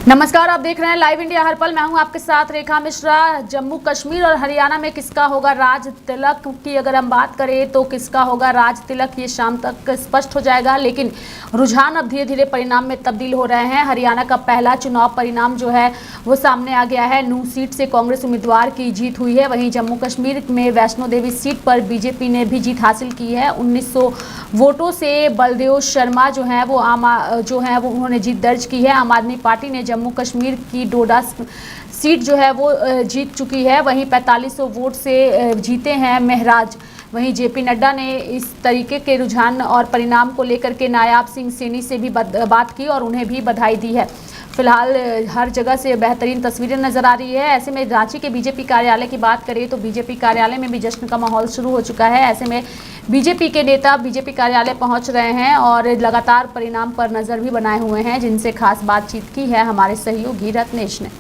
नमस्कार, आप देख रहे हैं लाइव इंडिया हर पल। मैं हूं आपके साथ रेखा मिश्रा। जम्मू कश्मीर और हरियाणा में किसका होगा राज तिलक की अगर हम बात करें तो किसका होगा राज तिलक ये शाम तक स्पष्ट हो जाएगा, लेकिन रुझान अब धीरे धीरे परिणाम में तब्दील हो रहे हैं। हरियाणा का पहला चुनाव परिणाम जो है वो सामने आ गया है। नूंह सीट से कांग्रेस उम्मीदवार की जीत हुई है। वहीं जम्मू कश्मीर में वैष्णो देवी सीट पर बीजेपी ने भी जीत हासिल की है। 1900 वोटों से बलदेव शर्मा जो है वो उन्होंने जीत दर्ज की है। आम आदमी पार्टी ने जम्मू कश्मीर की डोडा सीट जो है वो जीत चुकी है। वहीं 4500 वोट से जीते हैं महराज। वहीं जेपी नड्डा ने इस तरीके के रुझान और परिणाम को लेकर के नायाब सिंह सैनी से भी बात की और उन्हें भी बधाई दी है। फिलहाल हर जगह से बेहतरीन तस्वीरें नजर आ रही है। ऐसे में रांची के बीजेपी कार्यालय की बात करें तो बीजेपी कार्यालय में भी जश्न का माहौल शुरू हो चुका है। ऐसे में बीजेपी के नेता बीजेपी कार्यालय पहुंच रहे हैं और लगातार परिणाम पर नजर भी बनाए हुए हैं, जिनसे खास बातचीत की है हमारे सहयोगी रत्नेश ने।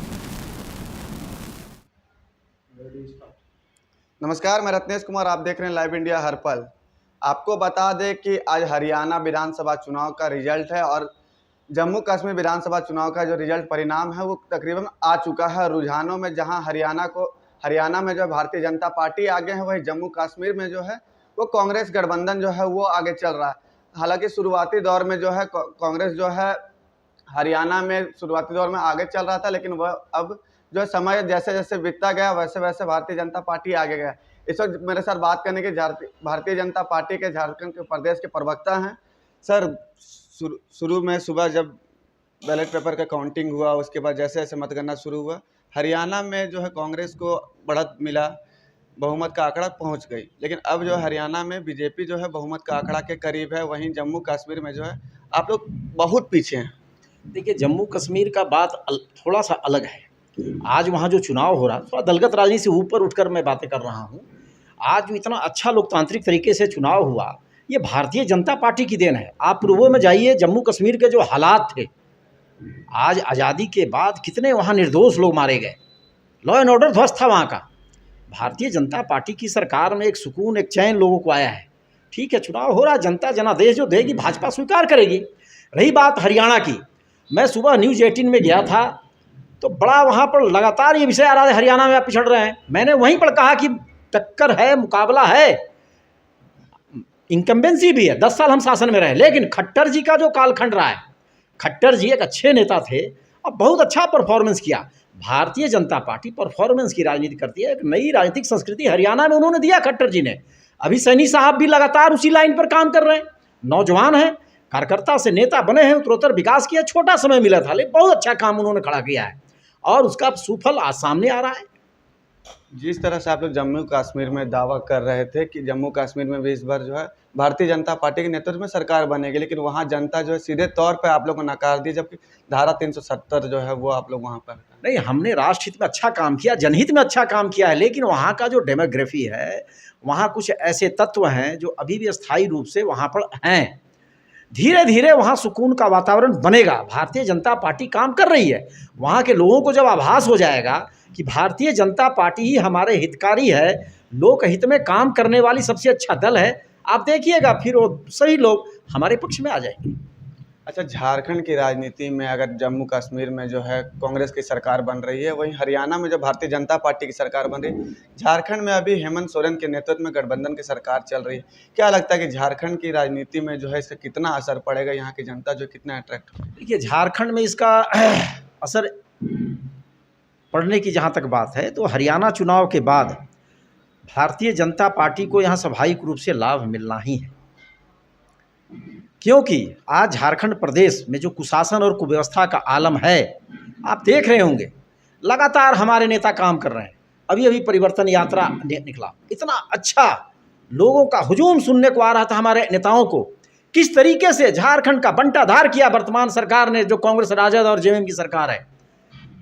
नमस्कार, मैं रत्नेश कुमार, आप देख रहे हैं लाइव इंडिया हर पल। आपको बता दें कि आज हरियाणा विधानसभा चुनाव का रिजल्ट है और जम्मू कश्मीर विधानसभा चुनाव का जो रिजल्ट परिणाम है वो तकरीबन आ चुका है। रुझानों में जहां हरियाणा में जो भारतीय जनता पार्टी आगे है, वहीं जम्मू कश्मीर में जो है वो कांग्रेस गठबंधन जो है वो आगे चल रहा है। हालांकि शुरुआती दौर में जो है कांग्रेस जो है हरियाणा में शुरुआती दौर में आगे चल रहा था, लेकिन वह अब जो समय जैसे जैसे बीतता गया वैसे वैसे भारतीय जनता पार्टी आगे गया। इस वक्त मेरे साथ बात करने के भारतीय जनता पार्टी के झारखंड के प्रदेश के प्रवक्ता हैं। सर, शुरू में सुबह जब बैलेट पेपर का काउंटिंग हुआ, उसके बाद जैसे जैसे मतगणना शुरू हुआ, हरियाणा में जो है कांग्रेस को बढ़त मिला, बहुमत का आंकड़ा पहुंच गई। लेकिन अब जो हरियाणा में बीजेपी जो है बहुमत का आंकड़ा के करीब है। वहीं जम्मू कश्मीर में जो है आप लोग बहुत पीछे हैं। देखिए, जम्मू कश्मीर का बात थोड़ा सा अलग है। आज वहाँ जो चुनाव हो रहा, थोड़ा दलगत राजनीति से ऊपर उठकर मैं बातें कर रहा हूँ। आज जो इतना अच्छा लोकतांत्रिक तरीके से चुनाव हुआ, ये भारतीय जनता पार्टी की देन है। आप पूर्वों में जाइए, जम्मू कश्मीर के जो हालात थे, आज आज़ादी के बाद कितने वहाँ निर्दोष लोग मारे गए, लॉ एंड ऑर्डर ध्वस्त था वहाँ का। भारतीय जनता पार्टी की सरकार में एक सुकून, एक चैन लोगों को आया है। ठीक है, चुनाव हो रहा, जनता जनादेश जो देगी भाजपा स्वीकार करेगी। रही बात हरियाणा की, मैं सुबह न्यूज़ 18 में गया था तो बड़ा वहाँ पर लगातार ये विषय आ रहा है, हरियाणा में आप पिछड़ रहे हैं। मैंने वहीं पर कहा कि टक्कर है, मुकाबला है, इनकम्बेंसी भी है। 10 साल हम शासन में रहे, लेकिन खट्टर जी का जो कालखंड रहा है, खट्टर जी एक अच्छे नेता थे और बहुत अच्छा परफॉर्मेंस किया। भारतीय जनता पार्टी परफॉर्मेंस की राजनीति करती है। एक नई राजनीतिक संस्कृति हरियाणा में उन्होंने दिया खट्टर जी ने। अभी सैनी साहब भी लगातार उसी लाइन पर काम कर रहे हैं। नौजवान हैं, कार्यकर्ता से नेता बने हैं, उत्तरोत्तर विकास किया। छोटा समय मिला था लेकिन बहुत अच्छा काम उन्होंने खड़ा किया है और उसका सुफल आज सामने आ रहा है। जिस तरह से आप लोग जम्मू कश्मीर में दावा कर रहे थे कि जम्मू कश्मीर में भी इस बार जो है भारतीय जनता पार्टी के नेतृत्व में सरकार बनेगी, लेकिन वहाँ जनता जो है सीधे तौर पे आप लोग को नकार दी, जबकि धारा 370 जो है वो आप लोग वहाँ पर नहीं, हमने राष्ट्र हित में अच्छा काम किया, जनहित में अच्छा काम किया है। लेकिन वहाँ का जो डेमोग्राफी है, वहाँ कुछ ऐसे तत्व हैं जो अभी भी अस्थायी रूप से वहाँ पर हैं। धीरे धीरे वहाँ सुकून का वातावरण बनेगा। भारतीय जनता पार्टी काम कर रही है। वहाँ के लोगों को जब आभास हो जाएगा कि भारतीय जनता पार्टी ही हमारे हितकारी है, लोक हित में काम करने वाली सबसे अच्छा दल है, आप देखिएगा फिर वो सही लोग हमारे पक्ष में आ जाएंगे। अच्छा, झारखंड की राजनीति में अगर जम्मू कश्मीर में जो है कांग्रेस की सरकार बन रही है, वहीं हरियाणा में जो भारतीय जनता पार्टी की सरकार बन रही है, झारखंड में अभी हेमंत सोरेन के नेतृत्व में गठबंधन की सरकार चल रही है, क्या लगता है कि झारखंड की राजनीति में जो है इसका कितना असर पड़ेगा, यहाँ की जनता जो कितना अट्रैक्ट होगी? देखिए, झारखंड में इसका असर पड़ने की जहाँ तक बात है तो हरियाणा चुनाव के बाद भारतीय जनता पार्टी को यहाँ स्वाभाविक रूप से लाभ मिलना ही है। क्योंकि आज झारखंड प्रदेश में जो कुशासन और कुव्यवस्था का आलम है, आप देख रहे होंगे, लगातार हमारे नेता काम कर रहे हैं। अभी अभी परिवर्तन यात्रा निकला, इतना अच्छा लोगों का हुजूम सुनने को आ रहा था हमारे नेताओं को। किस तरीके से झारखंड का बंटाधार किया वर्तमान सरकार ने, जो कांग्रेस राजद और जेएमएम की सरकार है।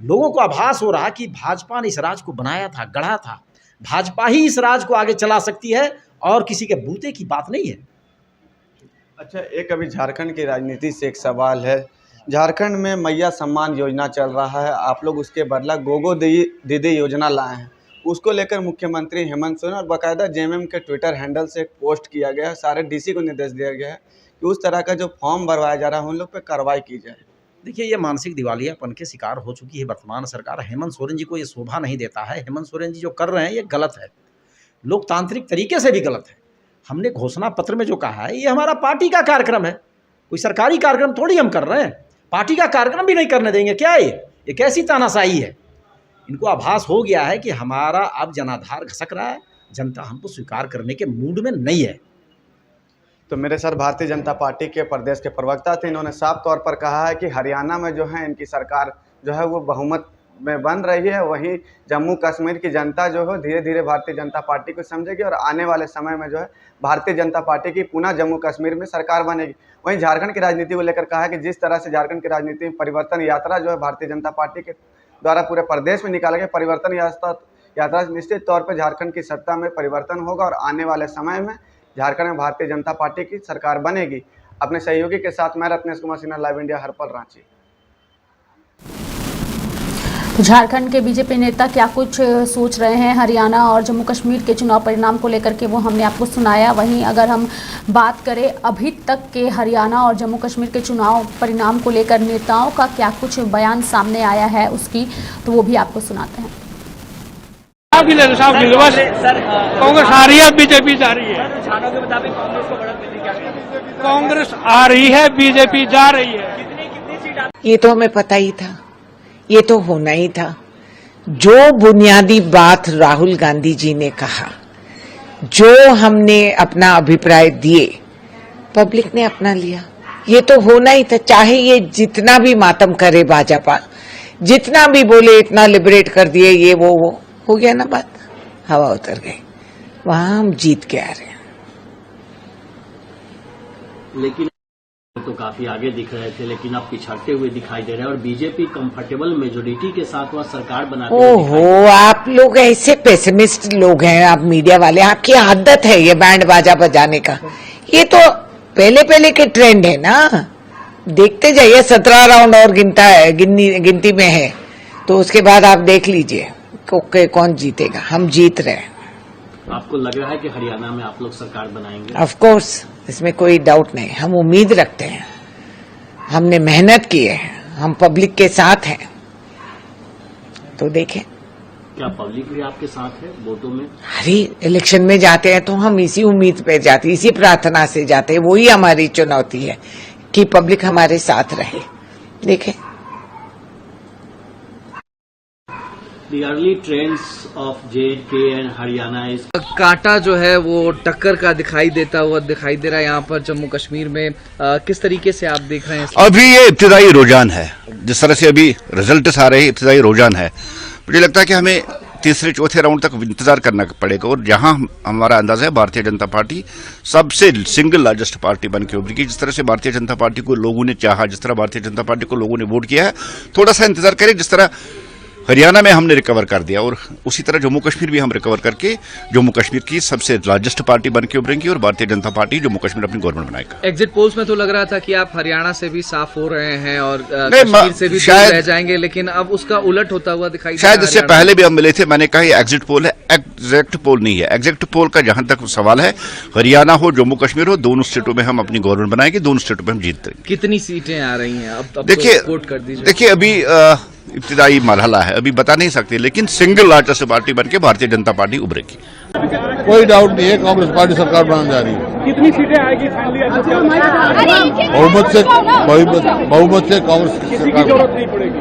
लोगों को आभास हो रहा कि भाजपा ने इस राज को बनाया था, गढ़ा था। भाजपा ही इस राज को आगे चला सकती है और किसी के बूते की बात नहीं है। अच्छा, एक अभी झारखंड की राजनीति से एक सवाल है। झारखंड में मैया सम्मान योजना चल रहा है, आप लोग उसके बदला गोगो दीदी योजना लाए हैं। उसको लेकर मुख्यमंत्री हेमंत सोरेन और बाकायदा जेएमएम के ट्विटर हैंडल से एक पोस्ट किया गया है। सारे डीसी को निर्देश दिया गया है कि उस तरह का जो फॉर्म भरवाया जा रहा है उन लोग पे कार्रवाई की जाए। देखिए, ये मानसिक दिवालियापन के शिकार हो चुकी है वर्तमान सरकार। हेमंत सोरेन जी को ये शोभा नहीं देता है। हेमंत सोरेन जी जो कर रहे हैं ये गलत है, लोकतांत्रिक तरीके से भी गलत है। हमने घोषणा पत्र में जो कहा है ये हमारा पार्टी का कार्यक्रम है, कोई सरकारी कार्यक्रम थोड़ी हम कर रहे हैं। पार्टी का कार्यक्रम भी नहीं करने देंगे क्या? ये कैसी तानाशाही है? इनको आभास हो गया है कि हमारा अब जनाधार घसक रहा है, जनता हमको स्वीकार करने के मूड में नहीं है। तो मेरे सर भारतीय जनता पार्टी के प्रदेश के प्रवक्ता थे, इन्होंने साफ तौर पर कहा है कि हरियाणा में जो है इनकी सरकार जो है वो बहुमत में बन रही है, वहीं जम्मू कश्मीर की जनता जो है धीरे धीरे भारतीय जनता पार्टी को समझेगी और आने वाले समय में जो है भारतीय जनता पार्टी की पुनः जम्मू कश्मीर में सरकार बनेगी। वहीं झारखंड की राजनीति को लेकर कहा है कि जिस तरह से झारखंड की राजनीति में परिवर्तन यात्रा जो है भारतीय जनता पार्टी के द्वारा पूरे प्रदेश में निकाला गया परिवर्तन यात्रा निश्चित तौर पर झारखंड की सत्ता में परिवर्तन होगा और आने वाले समय में झारखंड में भारतीय जनता पार्टी की सरकार बनेगी। अपने सहयोगी के साथ मैं रत्नेश कुमार सिन्हा, लाइव इंडिया, हरपल, रांची। झारखंड के बीजेपी नेता क्या कुछ सोच रहे हैं हरियाणा और जम्मू कश्मीर के चुनाव परिणाम को लेकर के, वो हमने आपको सुनाया। वहीं अगर हम बात करें अभी तक के हरियाणा और जम्मू कश्मीर के चुनाव परिणाम को लेकर नेताओं का क्या कुछ बयान सामने आया है उसकी, तो वो भी आपको सुनाते हैं। कांग्रेस आ रही है, बीजेपी जा रही है। कांग्रेस आ रही है, बीजेपी जा रही है। ये तो हमें पता ही था, ये तो होना ही था। जो बुनियादी बात राहुल गांधी जी ने कहा, जो हमने अपना अभिप्राय दिए, पब्लिक ने अपना लिया। ये तो होना ही था, चाहे ये जितना भी मातम करे भाजपा, जितना भी बोले इतना लिबरेट कर दिए, ये वो हो गया ना बात, हवा उतर गई। वहां हम जीत के आ रहे हैं। लेकिन तो काफी आगे दिख रहे थे, लेकिन अब पिछड़ते हुए दिखाई दे रहे हैं और बीजेपी कंफर्टेबल मेजोरिटी के साथ वह सरकार बनाते हुए ओहो, आप लोग ऐसे पेसिमिस्ट लोग हैं, आप मीडिया वाले, आपकी आदत है ये बैंड बाजा बजाने का। ये तो पहले के ट्रेंड है ना, देखते जाइए। 17 राउंड और गिनती में है, तो उसके बाद आप देख लीजिए कौन जीतेगा। हम जीत रहे हैं। आपको लग रहा है कि हरियाणा में आप लोग सरकार बनाएंगे? ऑफ कोर्स, इसमें कोई डाउट नहीं। हम उम्मीद रखते हैं, हमने मेहनत की है, हम पब्लिक के साथ हैं, तो देखें। क्या पब्लिक भी आपके साथ है वोटों में? हरी इलेक्शन में जाते हैं तो हम इसी उम्मीद पे जाते, इसी प्रार्थना से जाते हैं। वही हमारी चुनौती है कि पब्लिक हमारे साथ रहे। देखें, The early trends of J&K and Haryana is कांटा जो है वो टक्कर का दिखाई देता हुआ दिखाई दे रहा है यहाँ पर जम्मू कश्मीर में। किस तरीके से आप देख रहे हैं? अभी ये इब्तिदाई रुझान है, जिस तरह से अभी रिजल्ट्स आ रहे हैं, इब्तिदाई रुझान है। मुझे लगता है कि हमें तीसरे चौथे राउंड तक इंतजार करना पड़ेगा और जहां हमारा अंदाजा है भारतीय जनता पार्टी सबसे सिंगल लार्जेस्ट पार्टी बन के उभरी। जिस तरह से भारतीय जनता पार्टी को लोगों ने चाहा, जिस तरह भारतीय जनता पार्टी को लोगों ने वोट किया है, थोड़ा सा इंतजार करें। जिस तरह हरियाणा में हमने रिकवर कर दिया और उसी तरह जम्मू कश्मीर भी हम रिकवर करके जम्मू कश्मीर की सबसे लार्जेस्ट पार्टी बन के उभरेंगी और भारतीय जनता पार्टी जम्मू कश्मीर अपनी गवर्नमेंट बनाएगा। एग्जिट पोल्स में तो लग रहा था कि आप हरियाणा से भी साफ हो रहे हैं और कश्मीर से भी दूर रह जाएंगे, लेकिन अब उसका उलट होता हुआ दिखाई शायद इससे पहले भी हम मिले थे, मैंने कहा ये एग्जिट पोल है, एग्जैक्ट पोल नहीं है। एग्जैक्ट पोल का जहां तक सवाल है, हरियाणा हो जम्मू कश्मीर हो, दोनों स्टेटों में हम अपनी गवर्नमेंट बनाएंगे, दोनों स्टेटों में हम जीतते हैं। कितनी सीटें आ रही हैं अब? देखिए अभी इब्तिदाई मरहला है, अभी बता नहीं सकते, लेकिन सिंगल लार्जेस्ट पार्टी बनके भारतीय जनता पार्टी उभरेगी। कोई डाउट नहीं है, कांग्रेस पार्टी सरकार बनाने जा रही है। कितनी सीटें आएगी फाइनली? बहुमत से कांग्रेस की सरकार नहीं पड़ेगी।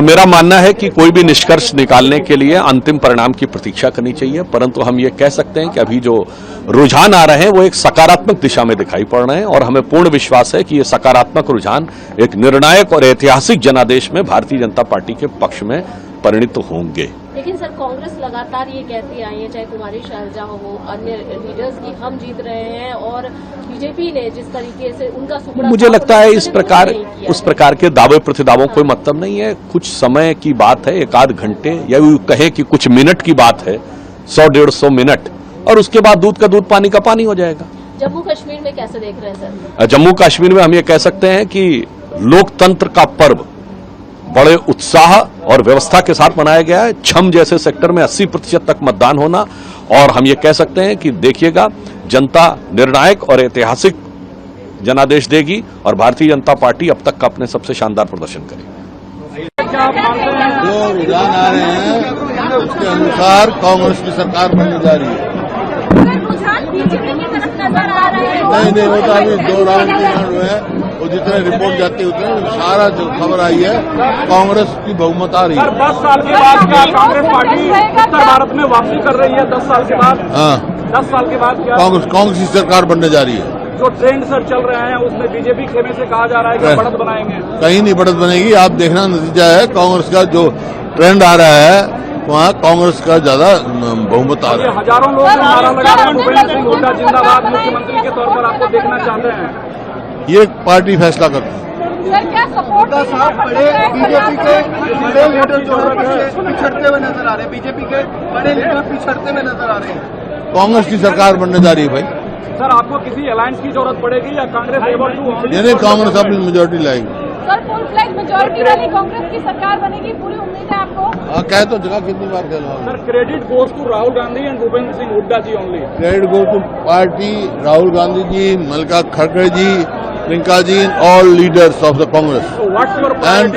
मेरा मानना है कि कोई भी निष्कर्ष निकालने के लिए अंतिम परिणाम की प्रतीक्षा करनी चाहिए, परंतु हम ये कह सकते हैं कि अभी जो रुझान आ रहे हैं वो एक सकारात्मक दिशा में दिखाई पड़ रहे हैं और हमें पूर्ण विश्वास है कि ये सकारात्मक रुझान एक निर्णायक और ऐतिहासिक जनादेश में भारतीय जनता पार्टी के पक्ष में परिणित होंगे। लेकिन सर, कांग्रेस लगातार ये कहती आई है, चाहे कुमारी शैलजा हो, अन्य लीडर्स की, हम जीत रहे हैं, और बीजेपी ने जिस तरीके से उनका सुपड़ा, मुझे लगता है उस प्रकार के दावे प्रतिदावों कोई मतलब नहीं है। कुछ समय की बात है, एक आध घंटे या कहें कि कुछ मिनट की बात है, 100-150 मिनट, और उसके बाद दूध का दूध पानी का पानी हो जाएगा। जम्मू कश्मीर में कैसे देख रहे हैं सर? जम्मू कश्मीर में हम ये कह सकते हैं कि लोकतंत्र का पर्व बड़े उत्साह और व्यवस्था के साथ मनाया गया है। छम जैसे सेक्टर में 80% तक मतदान होना, और हम ये कह सकते हैं कि देखिएगा जनता निर्णायक और ऐतिहासिक जनादेश देगी और भारतीय जनता पार्टी अब तक का अपने सबसे शानदार प्रदर्शन करेगी। जो रुझान आ रहे हैं उसके अनुसार कांग्रेस की सरकार बनने जा रही है। नहीं वो तो अभी 2 राउंड 3 राउंड हुए हैं, वो जितने रिपोर्ट जाती है उतने सारा जो खबर आई है कांग्रेस की बहुमत आ रही है। 10 साल के बाद क्या कांग्रेस पार्टी उत्तर भारत में वापसी कर रही है? 10 साल के बाद? हाँ, 10 साल के बाद क्या कांग्रेस की सरकार बनने जा रही है। जो ट्रेंड सर चल रहे हैं उसमें बीजेपी खेमे से कहा जा रहा है कि बढ़त बनाएंगे। कहीं नहीं बढ़त बनेगी। आप देखना नतीजा है कांग्रेस का जो ट्रेंड आ रहा है वहाँ कांग्रेस का ज्यादा बहुमत आ रहा है। हजारों लोग नारा लगा रहे हैं भूपेंद्र सिंह हुड्डा जिंदाबाद मुख्यमंत्री के तौर पर आपको देखना चाहते हैं। ये पार्टी फैसला करती है। सर क्या सपोर्ट बीजेपी के बड़े लीडर जो पिछड़ते हुए नजर आ रहे हैं, बीजेपी के बड़े लीडर पिछड़ते हुए नजर आ रहे हैं। कांग्रेस की सरकार बनने जा रही है भाई। सर आपको किसी अलायंस की जरूरत पड़ेगी या कांग्रेस एबल टू? यानी कांग्रेस अपनी मेजोरिटी लाएगी। सर फुल फ्लैग मेजोरिटी वाली कांग्रेस की सरकार बनेगी, पूरी उम्मीद है आपको? हाँ, कह तो जगह कितनी बार कहना। Sir credit goes to Rahul Gandhi and Bhupendra Singh Hooda ji only. Credit goes to party, Rahul Gandhi ji, Mallika खड़गे ji, Priyanka ji, all leaders of the Congress and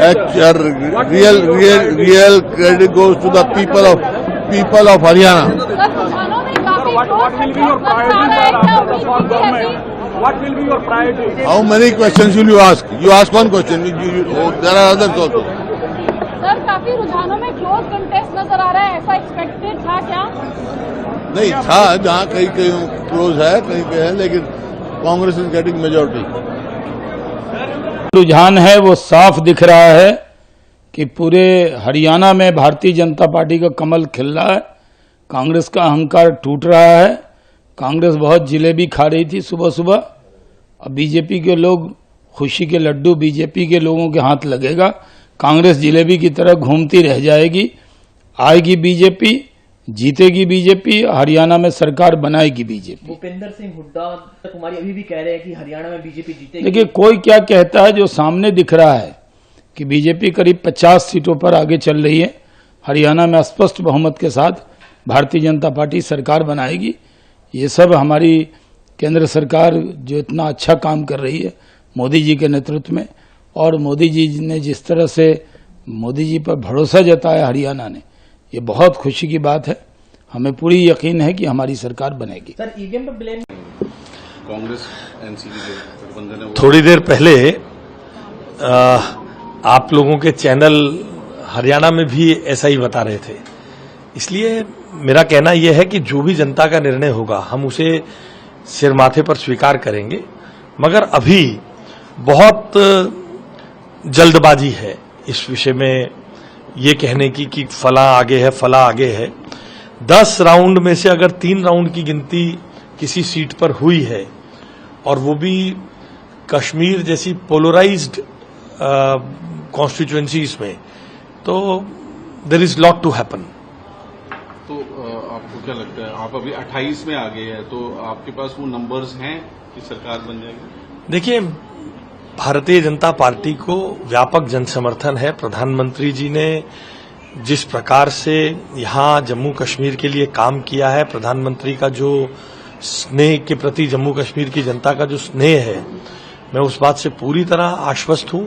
real credit goes to the people of Haryana. What will be your priority after the form government? What will be your priority? How many questions will you ask? You ask one question. There are others also. Sir काफी रुझानों में close contest नजर आ रहा है, ऐसा expected था क्या? नहीं था, जहाँ कहीं क्लोज है कहीं पे है, लेकिन कांग्रेस इज गेटिंग मेजोरिटी। रुझान है वो साफ दिख रहा है कि पूरे हरियाणा में भारतीय जनता पार्टी का कमल खिल रहा है। कांग्रेस का अहंकार टूट रहा है। कांग्रेस बहुत जिलेबी खा रही थी सुबह सुबह, अब बीजेपी के लोग खुशी के लड्डू बीजेपी के लोगों के हाथ लगेगा। कांग्रेस जिलेबी की तरह घूमती रह जाएगी। आएगी बीजेपी, जीतेगी बीजेपी, हरियाणा में सरकार बनाएगी बीजेपी। भूपेंद्र सिंह हुड्डा और कुमारी अभी भी कह रहे हैं कि हरियाणा में बीजेपी जीतेगी। देखिए कोई क्या कहता है, जो सामने दिख रहा है कि बीजेपी करीब 50 सीटों पर आगे चल रही है। हरियाणा में स्पष्ट बहुमत के साथ भारतीय जनता पार्टी सरकार बनाएगी। ये सब हमारी केंद्र सरकार जो इतना अच्छा काम कर रही है मोदी जी के नेतृत्व में, और मोदी जी ने जिस तरह से मोदी जी पर भरोसा जताया हरियाणा ने, ये बहुत खुशी की बात है। हमें पूरी यकीन है कि हमारी सरकार बनेगी। सर ईवीएम पर ब्लेम कांग्रेस एनसीपी के गठबंधन है। थोड़ी देर पहले आप लोगों के चैनल हरियाणा में भी ऐसा ही बता रहे थे। इसलिए मेरा कहना यह है कि जो भी जनता का निर्णय होगा हम उसे सिर माथे पर स्वीकार करेंगे, मगर अभी बहुत जल्दबाजी है इस विषय में ये कहने की कि फला आगे है फला आगे है। 10 राउंड में से अगर 3 राउंड की गिनती किसी सीट पर हुई है और वो भी कश्मीर जैसी पोलराइज्ड कॉन्स्टिट्यूएंसीज में, तो there is lot to happen. तो आपको क्या लगता है, आप अभी 28 में आ गए हैं, तो आपके पास वो नंबर्स हैं कि सरकार बन जाएगी? देखिए, भारतीय जनता पार्टी को व्यापक जनसमर्थन है। प्रधानमंत्री जी ने जिस प्रकार से यहाँ जम्मू कश्मीर के लिए काम किया है, प्रधानमंत्री का जो स्नेह के प्रति जम्मू कश्मीर की जनता का जो स्नेह है, मैं उस बात से पूरी तरह आश्वस्त हूं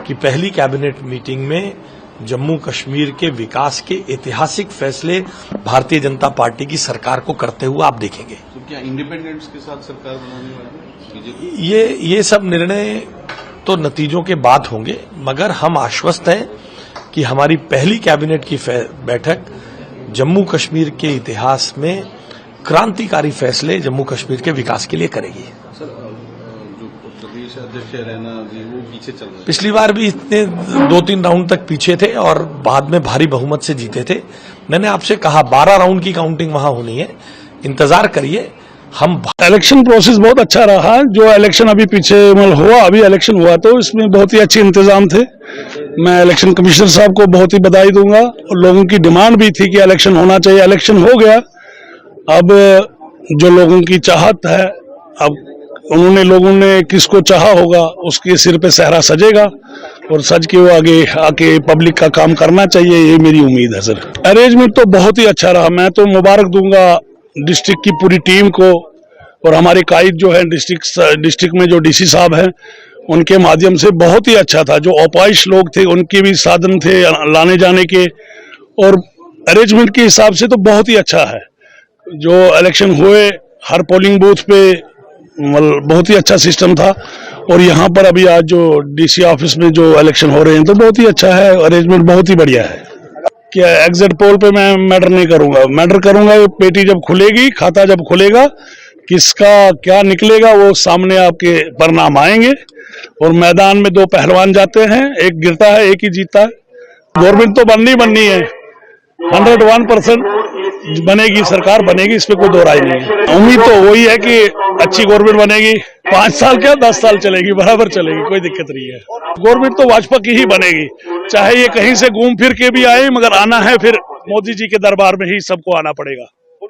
कि पहली कैबिनेट मीटिंग में जम्मू कश्मीर के विकास के ऐतिहासिक फैसले भारतीय जनता पार्टी की सरकार को करते हुए आप देखेंगे। तो क्या इंडिपेंडेंट्स के साथ सरकार बनाने वाली है? ये सब निर्णय तो नतीजों के बाद होंगे, मगर हम आश्वस्त हैं कि हमारी पहली कैबिनेट की बैठक जम्मू कश्मीर के इतिहास में क्रांतिकारी फैसले जम्मू कश्मीर के विकास के लिए करेगी। सर जो प्रदेश अध्यक्ष रैना जी वो पीछे चल रहे हैं। पिछली बार भी इतने 2-3 राउंड तक पीछे थे और बाद में भारी बहुमत से जीते थे। मैंने आपसे कहा 12 राउंड की काउंटिंग वहां होनी है, इंतजार करिए। हम इलेक्शन प्रोसेस बहुत अच्छा रहा। जो इलेक्शन अभी पीछे हुआ, अभी इलेक्शन हुआ तो इसमें बहुत ही अच्छे इंतजाम थे। मैं इलेक्शन कमिश्नर साहब को बहुत ही बधाई दूंगा, और लोगों की डिमांड भी थी कि इलेक्शन होना चाहिए। इलेक्शन हो गया। अब जो लोगों की चाहत है, अब लोगों ने किसको चाहा होगा उसके सिर पे सहरा सजेगा, और सज के वो आगे आके पब्लिक का काम करना चाहिए, ये मेरी उम्मीद है। सर अरेंजमेंट तो बहुत ही अच्छा रहा। मैं तो मुबारक दूंगा डिस्ट्रिक्ट की पूरी टीम को, और हमारे काइद जो है डिस्ट्रिक्ट में जो डीसी साहब हैं उनके माध्यम से बहुत ही अच्छा था। जो अपाहिज लोग थे उनके भी साधन थे लाने जाने के, और अरेंजमेंट के हिसाब से तो बहुत ही अच्छा है। जो इलेक्शन हुए हर पोलिंग बूथ पे बहुत ही अच्छा सिस्टम था, और यहाँ पर अभी आज जो डीसी ऑफिस में जो इलेक्शन हो रहे हैं तो बहुत ही अच्छा है, अरेंजमेंट बहुत ही बढ़िया है। क्या एग्जिट पोल पे मैं मैटर नहीं करूंगा, मैटर करूंगा पेटी जब खुलेगी, खाता जब खुलेगा, किसका क्या निकलेगा वो सामने आपके परिणाम आएंगे। और मैदान में दो पहलवान जाते हैं, एक गिरता है एक ही जीतता है। गवर्नमेंट तो बननी है, 101% बनेगी, सरकार बनेगी, इस पे कोई दो राय नहीं है। उम्मीद तो वही है कि अच्छी गवर्नमेंट बनेगी, 5 साल क्या 10 साल चलेगी, बराबर चलेगी, कोई दिक्कत नहीं है। गवर्नमेंट तो भाजपा की ही बनेगी, चाहे ये कहीं से घूम फिर के भी आए, मगर आना है फिर मोदी जी के दरबार में ही सबको आना पड़ेगा।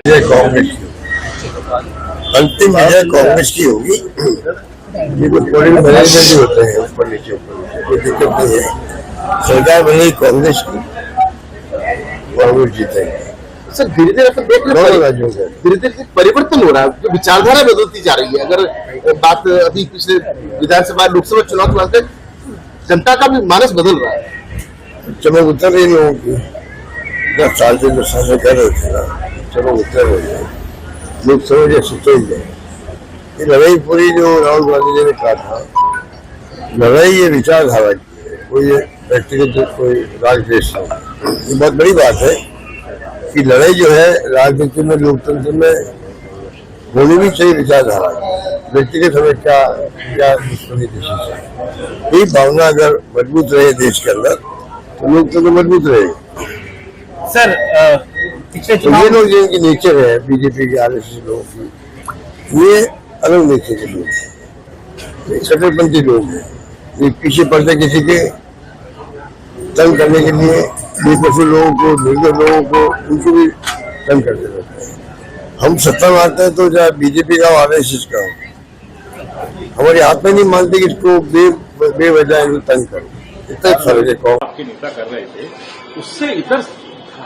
ये कांग्रेस अंतिम विजय कांग्रेस की होगी। ये तो पोलिंग मैनेजमेंट ही होते हैं, ऊपर नीचे कोई दिक्कत नहीं है। सरकार बनेगी कांग्रेस की, कांग्रेस जीतेगी। सर धीरे धीरे परिवर्तन हो रहा है, तो विचारधारा बदलती जा रही है। अगर बात अभी पिछले विधानसभा लोकसभा चुनाव के बाद जनता का भी मानस बदल रहा है। चमक उतर रही लोगों की, 10 साल से 10 साल कर रहे थे ना, चमक उतर रही है, लोग समझ सोच गए। ये लड़ाई पूरी जो राहुल गांधी जी ने कहा था, लड़ाई ये विचारधारा की है, कोई व्यक्तिगत कोई राजद्वेष नहीं। ये बहुत बड़ी बात है कि लड़ाई जो है राजनीति में, लोकतंत्र में होनी भी चाहिए विचारधारा, व्यक्तिगत हमें क्या दुश्मनी किसी से। ये भावना अगर मजबूत रहे देश के अंदर तो लोकतंत्र मजबूत रहेगा। सर तो ये लोग जिनकी नेचर है बीजेपी के आरएसएस लोगों की, ये अलग नेचर के लोग हैं, कट्टरपंथी लोग हैं। ये पीछे पड़ते किसी के तंग करने के लिए, बेकसूर लोगों को, निर्दोष लोगों को, उनको भी तंग करते रहते हैं। हम सत्ता में आते हैं तो चाहे बीजेपी का हो आरएसएस का हो, हमारे हाथ में नहीं मानते कि इसको बेवजह इनको तंग करो। इतना फर्क है। आपके नेता कर रहे थे, उससे इधर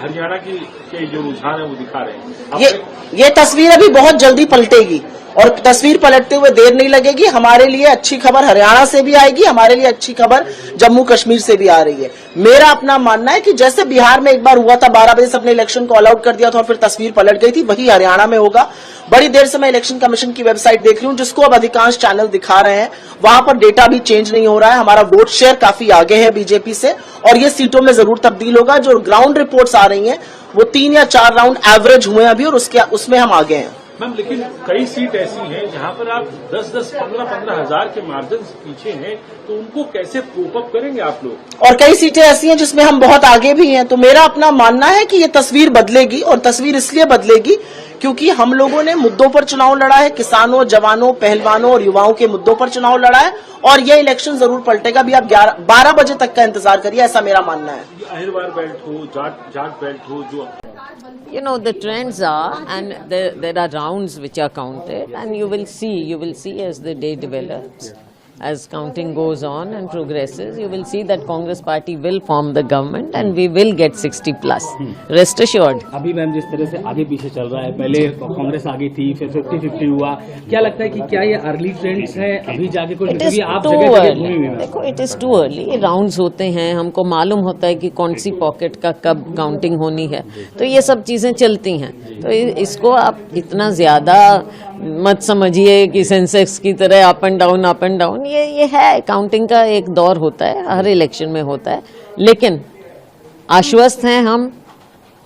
हरियाणा के जो रुझान है वो दिखा रहे हैं। ये तस्वीर अभी बहुत जल्दी पलटेगी, और तस्वीर पलटते हुए देर नहीं लगेगी। हमारे लिए अच्छी खबर हरियाणा से भी आएगी, हमारे लिए अच्छी खबर जम्मू कश्मीर से भी आ रही है। मेरा अपना मानना है कि जैसे बिहार में एक बार हुआ था, 12 बजे से अपने इलेक्शन को ऑल आउट कर दिया था और फिर तस्वीर पलट गई थी, वही हरियाणा में होगा। बड़ी देर से मैं इलेक्शन कमीशन की वेबसाइट देख रही हूं, जिसको अब अधिकांश चैनल दिखा रहे हैं, वहां पर डेटा भी चेंज नहीं हो रहा है। हमारा वोट शेयर काफी आगे है बीजेपी से, और ये सीटों में जरूर तब्दील होगा। जो ग्राउंड रिपोर्ट्स आ रही हैं वो 3 या 4 राउंड एवरेज हुए अभी, और उसमें हम आगे हैं। मैम, लेकिन कई सीट ऐसी हैं जहां पर आप 10-10, 15-15 हजार के मार्जिन पीछे हैं, तो उनको कैसे कोप अप करेंगे आप लोग? और कई सीटें ऐसी हैं जिसमें हम बहुत आगे भी हैं। तो मेरा अपना मानना है कि ये तस्वीर बदलेगी, और तस्वीर इसलिए बदलेगी क्योंकि हम लोगों ने मुद्दों पर चुनाव लड़ा है, किसानों, जवानों, पहलवानों और युवाओं के मुद्दों पर चुनाव लड़ा है, और ये इलेक्शन जरूर पलटेगा। अभी आप 12 बजे तक का इंतजार करिए, ऐसा मेरा मानना है। अहिरवार बेल्ट हो, जाट बेल्ट हो, जो the trends are, and there are rounds which are counted, and you will see as the day develops, as counting goes on and progresses, you will see that Congress party will form the government and we will get 60 plus. Rest assured. अभी ma'am जिस तरह से आगे पीछे चल रहा है, पहले कांग्रेस आगे थी, फिर 50-50 हुआ, क्या लगता है कि क्या ये अर्ली ट्रेंड्स है अभी जाके कुछ? It is too early. देखो, it is too early. Rounds होते हैं, हमको मालूम होता है कि कौन सी पॉकेट का कब काउंटिंग होनी है, तो ये सब चीजें चलती हैं। तो इसको आप इतना ज्यादा मत समझिए कि सेंसेक्स की तरह अप एंड डाउन। ये है, काउंटिंग का एक दौर होता है, हर इलेक्शन में होता है, लेकिन आश्वस्त हैं हम,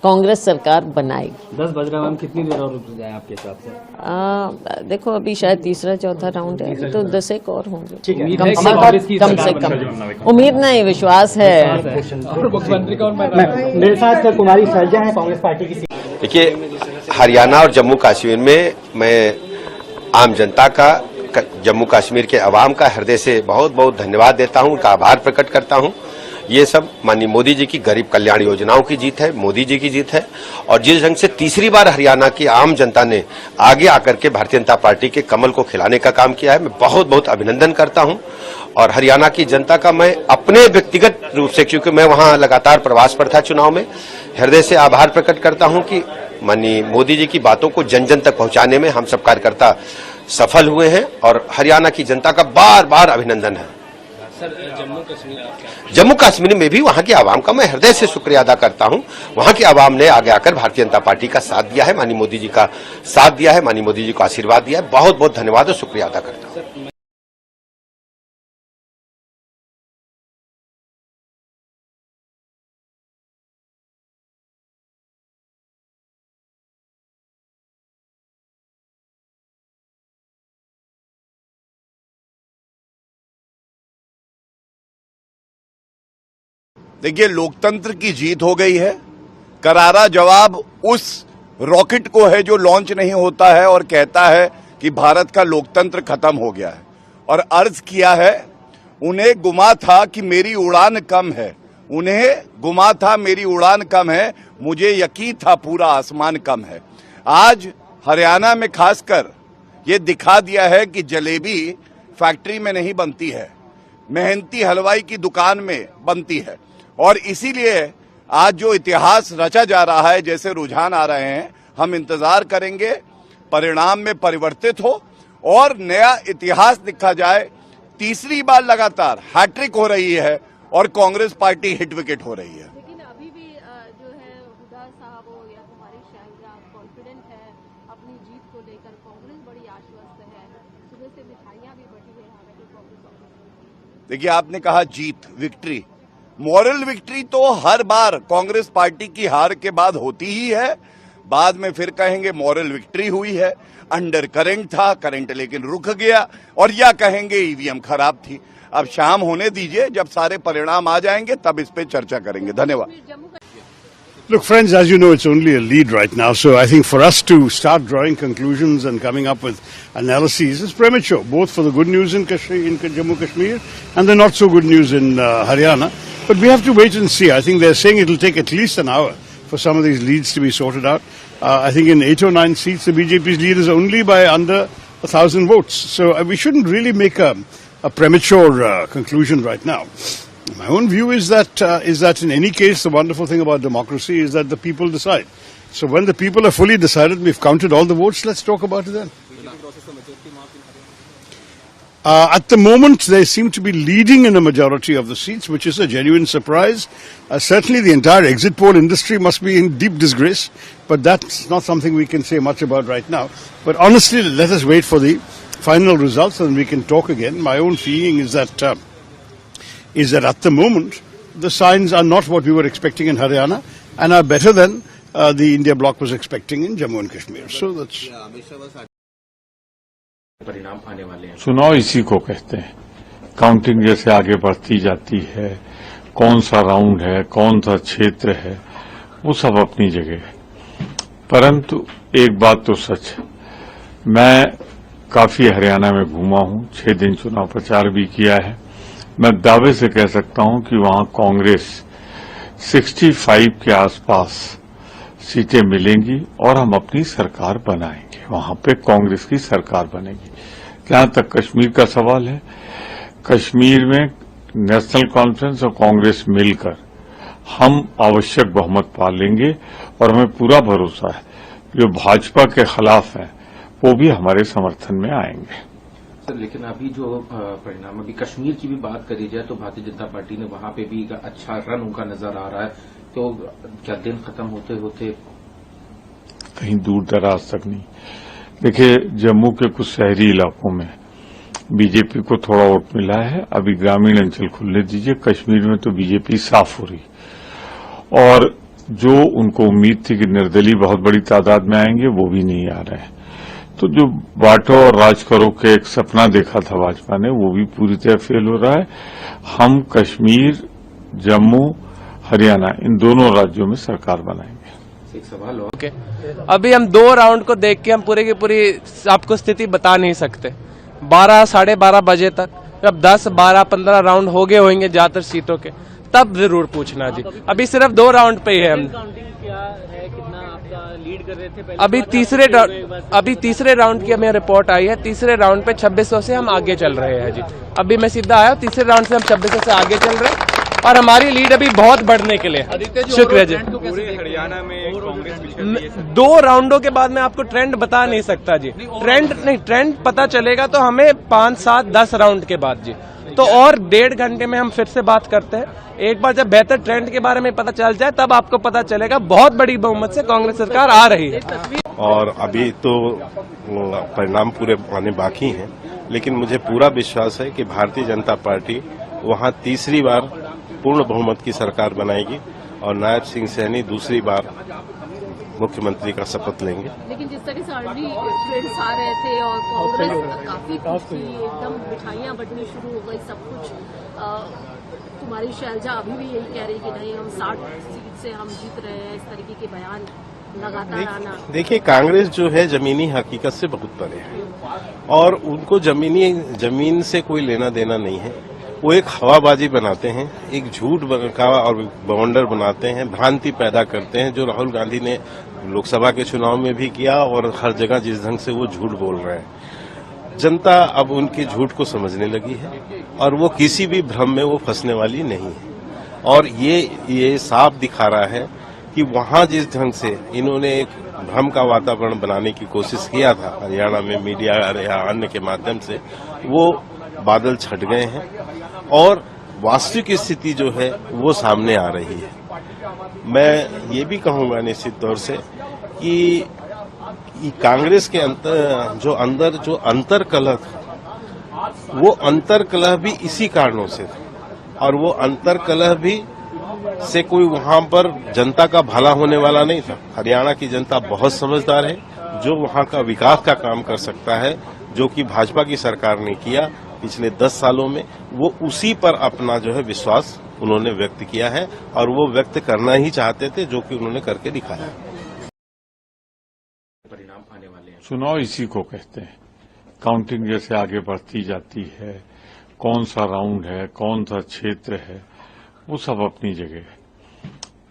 कांग्रेस सरकार बनाएगी। 10 बज रहा है, कितनी देर और रुक जाए आपके हिसाब से? देखो, अभी शायद तीसरा चौथा राउंड है, तो 10 एक और होंगे, कम से कम। उम्मीद नहीं, विश्वास है। मुख्यमंत्री का मेरे साथ कुमारी शैलजा है, कांग्रेस पार्टी की। देखिए, हरियाणा और जम्मू कश्मीर में मैं आम जनता का, जम्मू कश्मीर के अवाम का हृदय से बहुत बहुत धन्यवाद देता हूं, उनका आभार प्रकट करता हूं। ये सब माननीय मोदी जी की गरीब कल्याण योजनाओं की जीत है, मोदी जी की जीत है, और जिस ढंग से तीसरी बार हरियाणा की आम जनता ने आगे आकर के भारतीय जनता पार्टी के कमल को खिलाने का काम किया है, मैं बहुत बहुत अभिनंदन करता हूं। और हरियाणा की जनता का मैं अपने व्यक्तिगत रूप से, क्योंकि मैं वहां लगातार प्रवास पर था चुनाव में, हृदय से आभार प्रकट करता हूं कि माननीय मोदी जी की बातों को जन जन तक पहुंचाने में हम सब कार्यकर्ता सफल हुए हैं और हरियाणा की जनता का बार बार अभिनंदन है। जम्मू कश्मीर में भी वहां की आवाम का मैं हृदय से शुक्रिया अदा करता हूं। वहां की आवाम ने आगे आकर भारतीय जनता पार्टी का साथ दिया है, माननीय मोदी जी का साथ दिया है, माननीय मोदी जी को आशीर्वाद दिया है। बहुत बहुत धन्यवाद और शुक्रिया अदा करता हूं। देखिए, लोकतंत्र की जीत हो गई है। करारा जवाब उस रॉकेट को है जो लॉन्च नहीं होता है और कहता है कि भारत का लोकतंत्र खत्म हो गया है, और अर्ज किया है उन्हें गुमा था कि मेरी उड़ान कम है, उन्हें गुमा था मेरी उड़ान कम है, मुझे यकीन था पूरा आसमान कम है। आज हरियाणा में खासकर ये दिखा दिया है कि जलेबी फैक्ट्री में नहीं बनती है, मेहनती हलवाई की दुकान में बनती है। और इसीलिए आज जो इतिहास रचा जा रहा है, जैसे रुझान आ रहे हैं, हम इंतजार करेंगे परिणाम में परिवर्तित हो और नया इतिहास लिखा जाए। तीसरी बार लगातार हैट्रिक हो रही है और कांग्रेस पार्टी हिट विकेट हो रही है। लेकिन अभी भी जो है हुदा साहब हो या कुमारी शैलजा कॉन्फिडेंट है अपनी जीत को लेकर, कांग्रेस बड़ी आश्वस्त है, सुबह से मिठाइयां भी बटी है यहाँ पे कांग्रेस। देखिए, आपने कहा जीत, विक्ट्री, मॉरल विक्ट्री तो हर बार कांग्रेस पार्टी की हार के बाद होती ही है। बाद में फिर कहेंगे मॉरल विक्ट्री हुई है, अंडर करंट था, करंट लेकिन रुक गया, और या कहेंगे ईवीएम खराब थी। अब शाम होने दीजिए, जब सारे परिणाम आ जाएंगे तब इस पे चर्चा करेंगे। धन्यवाद। Look, friends, as you know, it's only a lead right now, so I think for us to start drawing conclusions and coming up with analyses is premature, both for the good news in Jammu Kashmir and the not so good news in Haryana. But we have to wait and see. I think they're saying it will take at least an hour for some of these leads to be sorted out. I think in 8 or 9 seats, the BJP's lead is only by under 1,000 votes. So we shouldn't really make a premature conclusion right now. My own view is that in any case, the wonderful thing about democracy is that the people decide. So when the people are fully decided, we've counted all the votes, let's talk about it then. At the moment, they seem to be leading in a majority of the seats, which is a genuine surprise. Certainly the entire exit poll industry must be in deep disgrace, but that's not something we can say much about right now. But honestly, let us wait for the final results and we can talk again. My own feeling is that at the moment, the signs are not what we were expecting in Haryana and are better than the India bloc was expecting in Jammu and Kashmir. So that's... परिणाम आने वाले हैं। चुनाव इसी को कहते हैं। Counting जैसे आगे बढ़ती जाती है, कौन सा राउंड है, कौन सा क्षेत्र है, वो सब अपनी जगह है। परंतु एक बात तो सच है, मैं काफी हरियाणा में घूमा हूं, 6 दिन चुनाव प्रचार भी किया है। मैं दावे से कह सकता हूं कि वहां कांग्रेस 65 के आसपास सीटें मिलेंगी और हम अपनी सरकार बनाएंगे। वहां पे कांग्रेस की सरकार बनेगी। जहां तक कश्मीर का सवाल है, कश्मीर में नेशनल कॉन्फ्रेंस और कांग्रेस मिलकर हम आवश्यक बहुमत पा लेंगे और हमें पूरा भरोसा है जो भाजपा के खिलाफ है वो भी हमारे समर्थन में आएंगे। सर, लेकिन अभी जो परिणाम, अभी कश्मीर की भी बात करी जाए तो भारतीय जनता पार्टी ने वहां पे भी अच्छा रन उनका नजर आ रहा है, तो क्या दिन खत्म होते होते कहीं दूर दराज तक नहीं। देखिए, जम्मू के कुछ शहरी इलाकों में बीजेपी को थोड़ा वोट मिला है, अभी ग्रामीण अंचल खुलने दीजिए। कश्मीर में तो बीजेपी साफ हो रही, और जो उनको उम्मीद थी कि निर्दलीय बहुत बड़ी तादाद में आएंगे वो भी नहीं आ रहे हैं। तो जो बांटो और राज करो के एक सपना देखा था भाजपा ने, वो भी पूरी तरह फेल हो रहा है। हम कश्मीर, जम्मू, हरियाणा, इन दोनों राज्यों में सरकार बनाएंगे। एक सवाल हो, अभी हम 2 राउंड को देख के हम पूरी की पूरी आपको स्थिति बता नहीं सकते। 12 साढ़े 12 बजे तक जब 10, 12, 15 राउंड हो गए होंगे ज्यादातर सीटों के, तब जरूर पूछना जी। अभी सिर्फ 2 राउंड पे ही है हम। लीड कर रहे थे अभी तीसरे राउंड की हमें रिपोर्ट आई है। तीसरे राउंड पे 2600 से हम आगे चल रहे हैं जी। अभी मैं सीधा आया, तीसरे राउंड से हम 2600 से आगे चल रहे हैं और हमारी लीड अभी बहुत बढ़ने के लिए। शुक्रिया जी। हरियाणा में कांग्रेस 2 राउंडों के बाद मैं आपको ट्रेंड बता नहीं सकता जी। ट्रेंड पता चलेगा तो हमें 5, 7, 10 राउंड के बाद जी। तो और 1.5 घंटे में हम फिर से बात करते हैं। एक बार जब बेहतर ट्रेंड के बारे में पता चल जाए तब आपको पता चलेगा। बहुत बड़ी बहुमत से कांग्रेस सरकार आ रही है। और अभी तो परिणाम पूरे आने बाकी हैं, लेकिन मुझे पूरा विश्वास है कि भारतीय जनता पार्टी वहां तीसरी बार पूर्ण बहुमत की सरकार बनाएगी और नायब सिंह सैनी दूसरी बार मुख्यमंत्री का शपथ लेंगे। लेकिन जिस तरह से ऑलरेडी ट्रेंड्स आ रहे थे और कांग्रेस काफी खुश थी, एकदम मिठाइयां बंटनी शुरू हो गई, सब कुछ। तुम्हारी शैलजा अभी भी यही कह रही कि नहीं, हम 60 सीट से हम जीत रहे हैं, इस तरीके के बयान लगातार आना। देखिए, कांग्रेस जो है जमीनी हकीकत से बहुत परे है और उनको जमीन से कोई लेना देना नहीं है। वो एक हवाबाजी बनाते हैं, एक झूठ का और बवंडर बनाते हैं, भ्रांति पैदा करते हैं, जो राहुल गांधी ने लोकसभा के चुनाव में भी किया और हर जगह जिस ढंग से वो झूठ बोल रहे हैं। जनता अब उनके झूठ को समझने लगी है और वो किसी भी भ्रम में वो फंसने वाली नहीं है। और ये साफ दिखा रहा है कि वहां जिस ढंग से इन्होंने एक भ्रम का वातावरण बनाने की कोशिश किया था हरियाणा में मीडिया या अन्य के माध्यम से, वो बादल छट गए हैं और वास्तविक स्थिति जो है वो सामने आ रही है। मैं ये भी कहूंगा निश्चित तौर से कि कांग्रेस के अंदर जो अंतर्कलह था, वो अंतर्कलह भी इसी कारणों से था और वो अंतर्कलह भी से कोई वहां पर जनता का भला होने वाला नहीं था। हरियाणा की जनता बहुत समझदार है, जो वहां का विकास का काम कर सकता है, जो कि भाजपा की सरकार ने किया पिछले 10 सालों में, वो उसी पर अपना जो है विश्वास उन्होंने व्यक्त किया है और वो व्यक्त करना ही चाहते थे, जो कि उन्होंने करके दिखाया। परिणाम आने वाले हैं। चुनाव इसी को कहते हैं। काउंटिंग जैसे आगे बढ़ती जाती है, कौन सा राउंड है, कौन सा क्षेत्र है, वो सब अपनी जगह है।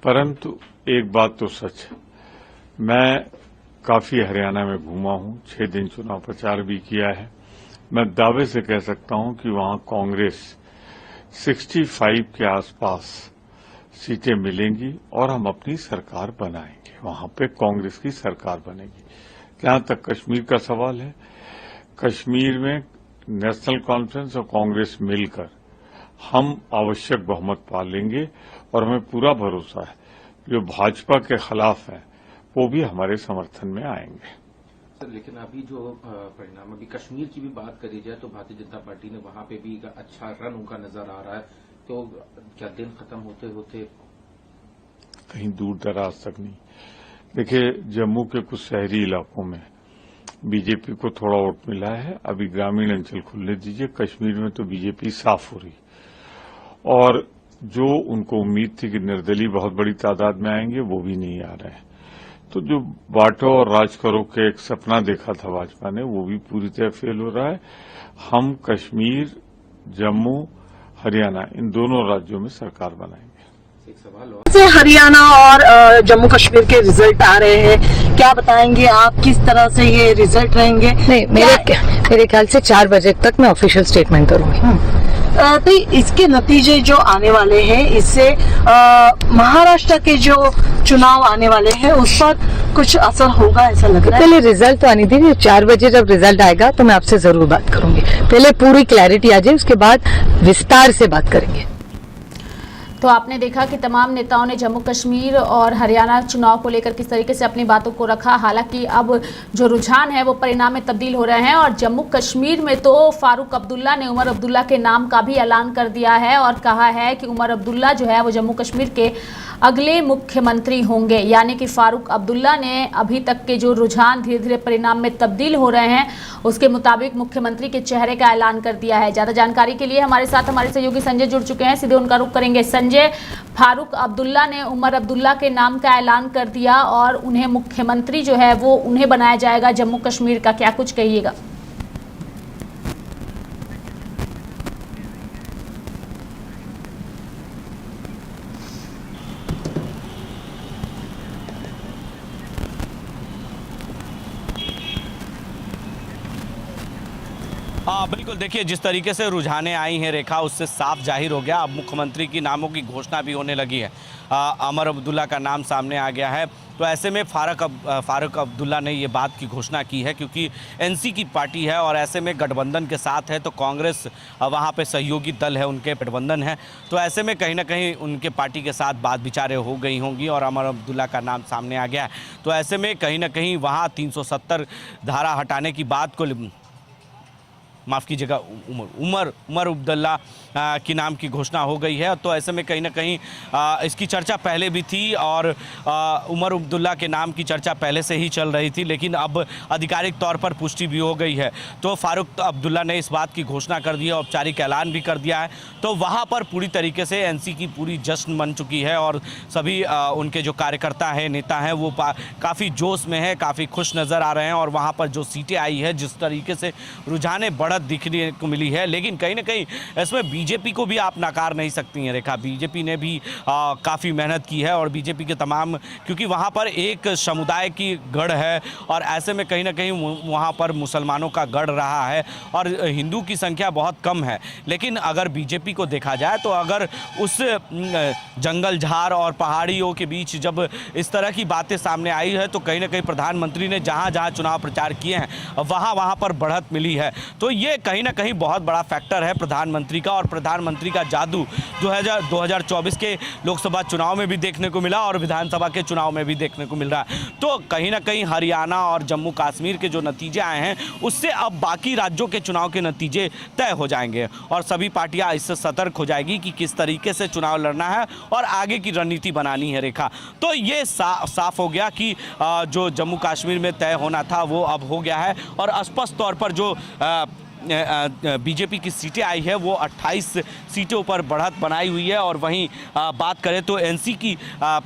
परंतु एक बात तो सच है, मैं काफी हरियाणा में घूमा हूं, 6 दिन चुनाव प्रचार भी किया है। मैं दावे से कह सकता हूं कि वहां कांग्रेस 65 के आसपास सीटें मिलेंगी और हम अपनी सरकार बनाएंगे। वहां पे कांग्रेस की सरकार बनेगी। जहां तक कश्मीर का सवाल है, कश्मीर में नेशनल कॉन्फ्रेंस और कांग्रेस मिलकर हम आवश्यक बहुमत पा लेंगे और हमें पूरा भरोसा है जो भाजपा के खिलाफ है वो भी हमारे समर्थन में आएंगे। सर, लेकिन अभी जो परिणाम, अभी कश्मीर की भी बात करी जाए तो भारतीय जनता पार्टी ने वहां पे भी अच्छा रन उनका नजर आ रहा है, तो क्या दिन खत्म होते होते कहीं दूर दराज तक नहीं। देखिए, जम्मू के कुछ शहरी इलाकों में बीजेपी को थोड़ा वोट मिला है, अभी ग्रामीण अंचल खुलने दीजिए। कश्मीर में तो बीजेपी साफ हो रही और जो उनको उम्मीद थी कि निर्दलीय बहुत बड़ी तादाद में आएंगे, वो भी नहीं आ रहे हैं। तो जो बांटो और राज करो के एक सपना देखा था भाजपा ने, वो भी पूरी तरह फेल हो रहा है। हम कश्मीर, जम्मू, हरियाणा, इन दोनों राज्यों में सरकार बनाएंगे। से हरियाणा और जम्मू कश्मीर के रिजल्ट आ रहे हैं, क्या बताएंगे आप, किस तरह से ये रिजल्ट रहेंगे? नहीं, मेरे ख्याल से 4 बजे तक मैं ऑफिशियल स्टेटमेंट करूंगी। तो इसके नतीजे जो आने वाले हैं, इससे महाराष्ट्र के जो चुनाव आने वाले हैं उस पर कुछ असर होगा, ऐसा लग रहा है? पहले रिजल्ट तो आनी दीजिए। 4 बजे जब रिजल्ट आएगा तो मैं आपसे जरूर बात करूंगी। पहले पूरी क्लैरिटी आ जाए, उसके बाद विस्तार से बात करेंगे। तो आपने देखा कि तमाम नेताओं ने जम्मू कश्मीर और हरियाणा चुनाव को लेकर किस तरीके से अपनी बातों को रखा। हालांकि अब जो रुझान है वो परिणाम में तब्दील हो रहे हैं और जम्मू कश्मीर में तो फारूक अब्दुल्ला ने उमर अब्दुल्ला के नाम का भी ऐलान कर दिया है और कहा है कि उमर अब्दुल्ला जो है वो जम्मू कश्मीर के अगले मुख्यमंत्री होंगे। यानी कि फारूक अब्दुल्ला ने अभी तक के जो रुझान धीरे धीरे परिणाम में तब्दील हो रहे हैं उसके मुताबिक मुख्यमंत्री के चेहरे का ऐलान कर दिया है। ज्यादा जानकारी के लिए हमारे साथ हमारे सहयोगी संजय जुड़ चुके हैं, सीधे उनका रुख करेंगे। संजय, फारूक अब्दुल्ला ने उमर अब्दुल्ला के नाम का ऐलान कर दिया और उन्हें मुख्यमंत्री जो है वो उन्हें बनाया जाएगा जम्मू कश्मीर का, क्या कुछ कहिएगा? बिल्कुल, देखिए जिस तरीके से रुझाने आई हैं रेखा, उससे साफ जाहिर हो गया। अब मुख्यमंत्री की नामों की घोषणा भी होने लगी है। अमर अब्दुल्ला का नाम सामने आ गया है। तो ऐसे में फारूक अब्दुल्ला ने ये बात की घोषणा की है, क्योंकि एनसी की पार्टी है और ऐसे में गठबंधन के साथ है, तो कांग्रेस वहाँ पे सहयोगी दल है, उनके गठबंधन है। तो ऐसे में कहीं ना कहीं उनके पार्टी के साथ बात विचारें हो गई होंगी और अमर अब्दुल्ला का नाम सामने आ गया है। तो ऐसे में कहीं ना कहीं वहाँ 370 धारा हटाने की बात को, माफ़ कीजिएगा, उमर अब्दुल्ला की नाम की घोषणा हो गई है। तो ऐसे में कहीं ना कहीं इसकी चर्चा पहले भी थी और उमर अब्दुल्ला के नाम की चर्चा पहले से ही चल रही थी, लेकिन अब आधिकारिक तौर पर पुष्टि भी हो गई है। तो फारूक अब्दुल्ला ने इस बात की घोषणा कर दी है, औपचारिक ऐलान भी कर दिया है। तो वहाँ पर पूरी तरीके से एनसी की पूरी जश्न बन चुकी है और सभी उनके जो कार्यकर्ता हैं, नेता हैं, वो काफ़ी जोश में है, काफ़ी खुश नज़र आ रहे हैं। और वहाँ पर जो सीटें आई है, जिस तरीके से रुझाने बढ़त दिखने को मिली है, लेकिन कहीं ना कहीं इसमें बीजेपी को भी आप नकार नहीं सकती हैं रेखा। बीजेपी ने भी काफ़ी मेहनत की है और बीजेपी के तमाम, क्योंकि वहाँ पर एक समुदाय की गढ़ है और ऐसे में कहीं ना कहीं वहाँ पर मुसलमानों का गढ़ रहा है और हिंदू की संख्या बहुत कम है। लेकिन अगर बीजेपी को देखा जाए तो अगर उस जंगल झाड़ और पहाड़ियों के बीच जब इस तरह की बातें सामने आई है, तो कहीं ना कहीं प्रधानमंत्री ने जहाँ जहाँ चुनाव प्रचार किए हैं वहाँ पर बढ़त मिली है। तो ये कहीं ना कहीं बहुत बड़ा फैक्टर है प्रधानमंत्री का, और प्रधानमंत्री का जादू 2024 के लोकसभा चुनाव में भी देखने को मिला और विधानसभा के चुनाव में भी देखने को मिल रहा है। तो कहीं ना कहीं हरियाणा और जम्मू कश्मीर के जो नतीजे आए हैं, उससे अब बाकी राज्यों के चुनाव के नतीजे तय हो जाएंगे और सभी पार्टियां इससे सतर्क हो जाएगी कि किस तरीके से चुनाव लड़ना है और आगे की रणनीति बनानी है रेखा। तो ये साफ हो गया कि जो जम्मू कश्मीर में तय होना था वो अब हो गया है और स्पष्ट तौर पर जो बीजेपी की सीटें आई है वो 28 सीटों पर बढ़त बनाई हुई है। और वहीं बात करें तो एनसी की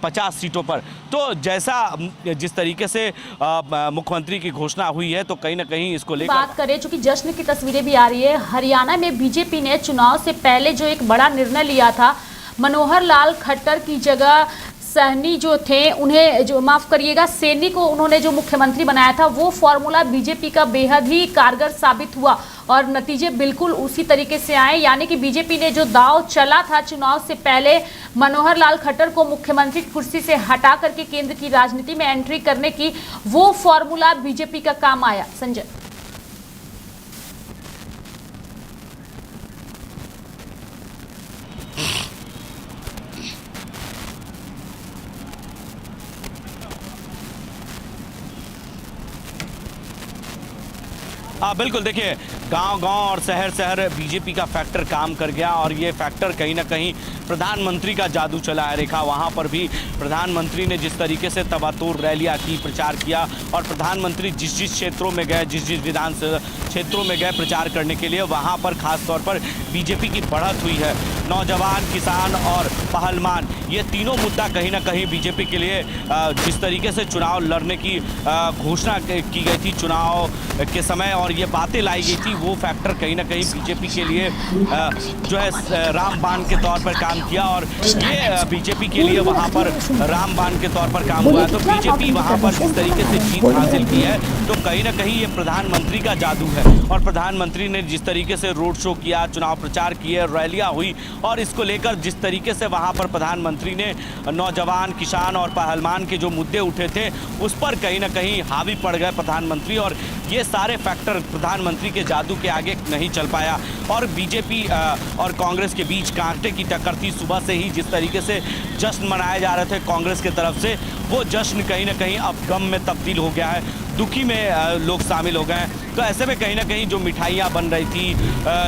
50 सीटों पर, तो जिस तरीके से मुख्यमंत्री की घोषणा हुई है, तो कहीं ना कहीं इसको लेकर बात करें, चूंकि जश्न की तस्वीरें भी आ रही है। हरियाणा में बीजेपी ने चुनाव से पहले जो एक बड़ा निर्णय लिया था, मनोहर लाल खट्टर की जगह सहनी जो थे, उन्हें जो माफ करिएगा सैनी को उन्होंने जो मुख्यमंत्री बनाया था, वो फॉर्मूला बीजेपी का बेहद ही कारगर साबित हुआ और नतीजे बिल्कुल उसी तरीके से आए। यानी कि बीजेपी ने जो दांव चला था चुनाव से पहले मनोहर लाल खट्टर को मुख्यमंत्री की कुर्सी से हटा करके केंद्र की राजनीति में एंट्री करने की, वो फॉर्मूला बीजेपी का काम आया। संजय, बिल्कुल, देखिए गांव-गांव और शहर बीजेपी का फैक्टर काम कर गया और ये फैक्टर कहीं ना कहीं प्रधानमंत्री का जादू चला है रेखा। वहाँ पर भी प्रधानमंत्री ने जिस तरीके से तबातोड़ रैलियाँ की, प्रचार किया और प्रधानमंत्री जिस क्षेत्रों में गए, जिस विधानसभा क्षेत्रों में गए प्रचार करने के लिए, वहाँ पर खास तौर पर बीजेपी की बढ़त हुई है। नौजवान, किसान और पहलवान, ये तीनों मुद्दा कहीं ना कहीं बीजेपी के लिए जिस तरीके से चुनाव लड़ने की घोषणा की गई थी चुनाव के समय और ये बातें लाई गई थी, वो फैक्टर कहीं ना कहीं बीजेपी के लिए जो है रामबाण के तौर पर काम किया और ये बीजेपी के लिए वहाँ पर रामबाण के तौर पर काम हुआ। तो बीजेपी वहाँ पर जिस तरीके से जीत हासिल की है, तो कहीं ना कहीं ये प्रधानमंत्री का जादू है और प्रधानमंत्री ने जिस तरीके से रोड शो किया, चुनाव प्रचार किए, रैलियाँ हुई और इसको लेकर जिस तरीके से वहाँ पर प्रधानमंत्री ने नौजवान, किसान और पहलवान के जो मुद्दे उठे थे, उस पर कहीं ना कहीं हावी पड़ गए प्रधानमंत्री और ये सारे फैक्टर प्रधानमंत्री के जादू के आगे नहीं चल पाया। और बीजेपी और कांग्रेस के बीच कांटे की टक्कर थी। सुबह से ही जिस तरीके से जश्न मनाए जा रहे थे कांग्रेस की तरफ से, वो जश्न कहीं ना कहीं अब गम में तब्दील हो गया है, दुखी में लोग शामिल हो गए हैं। तो ऐसे में कहीं ना कहीं जो मिठाइयाँ बन रही थी,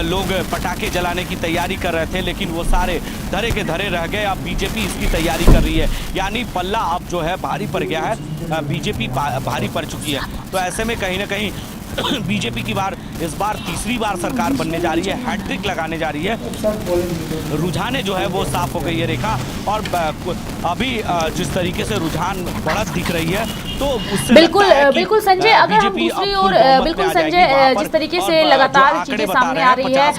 लोग पटाखे जलाने की तैयारी कर रहे थे, लेकिन वो सारे धरे के धरे रह गए। अब बीजेपी इसकी तैयारी कर रही है, यानी पल्ला अब जो है भारी पड़ गया है, बीजेपी भारी पड़ चुकी है। तो ऐसे में कहीं ना कहीं बीजेपी की इस बार तीसरी बार सरकार बनने जा रही है, हैट्रिक लगाने जा रही है। रुझाने जो है वो साफ हो गई है रेखा और अभी जिस तरीके से रुझान बढ़त दिख रही है, तो उससे बिल्कुल संजय, अगर हम दूसरी ओर बिल्कुल संजय, जिस तरीके से लगातार चीजें सामने आ रही है,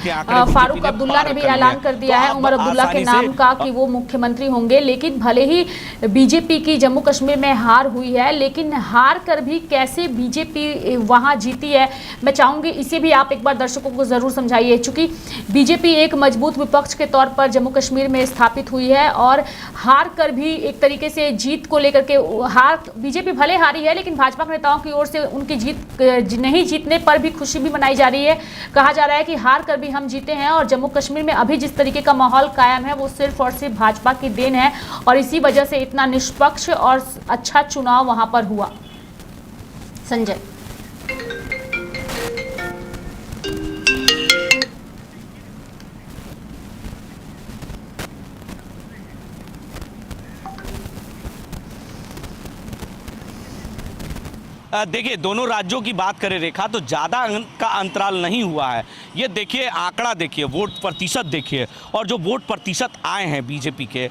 फारूक अब्दुल्ला ने भी ऐलान कर दिया है उमर अब्दुल्ला के नाम का कि वो मुख्यमंत्री होंगे। लेकिन भले ही बीजेपी की जम्मू कश्मीर में हार हुई है, लेकिन हार कर भी कैसे बीजेपी वहां जीती है, मैं चाहूंगी इसी इसे भी आप एक बार दर्शकों को जरूर समझाइए, चूंकि बीजेपी एक मजबूत विपक्ष के तौर पर जम्मू कश्मीर में स्थापित हुई है और हार कर भी एक तरीके से जीत को लेकर के बीजेपी भले हारी है, लेकिन भाजपा के नेताओं की ओर से उनकी जीत नहीं जीतने पर भी खुशी भी मनाई जा रही है। कहा जा रहा है कि हार कर भी हम जीते हैं और जम्मू कश्मीर में अभी जिस तरीके का माहौल कायम है वो सिर्फ और सिर्फ भाजपा की देन है और इसी वजह से इतना निष्पक्ष और अच्छा चुनाव वहां पर हुआ। संजय, देखिए, दोनों राज्यों की बात करें रेखा, तो ज़्यादा अंक का अंतराल नहीं हुआ है। ये देखिए, आंकड़ा देखिए, वोट प्रतिशत देखिए, और जो वोट प्रतिशत आए हैं बीजेपी के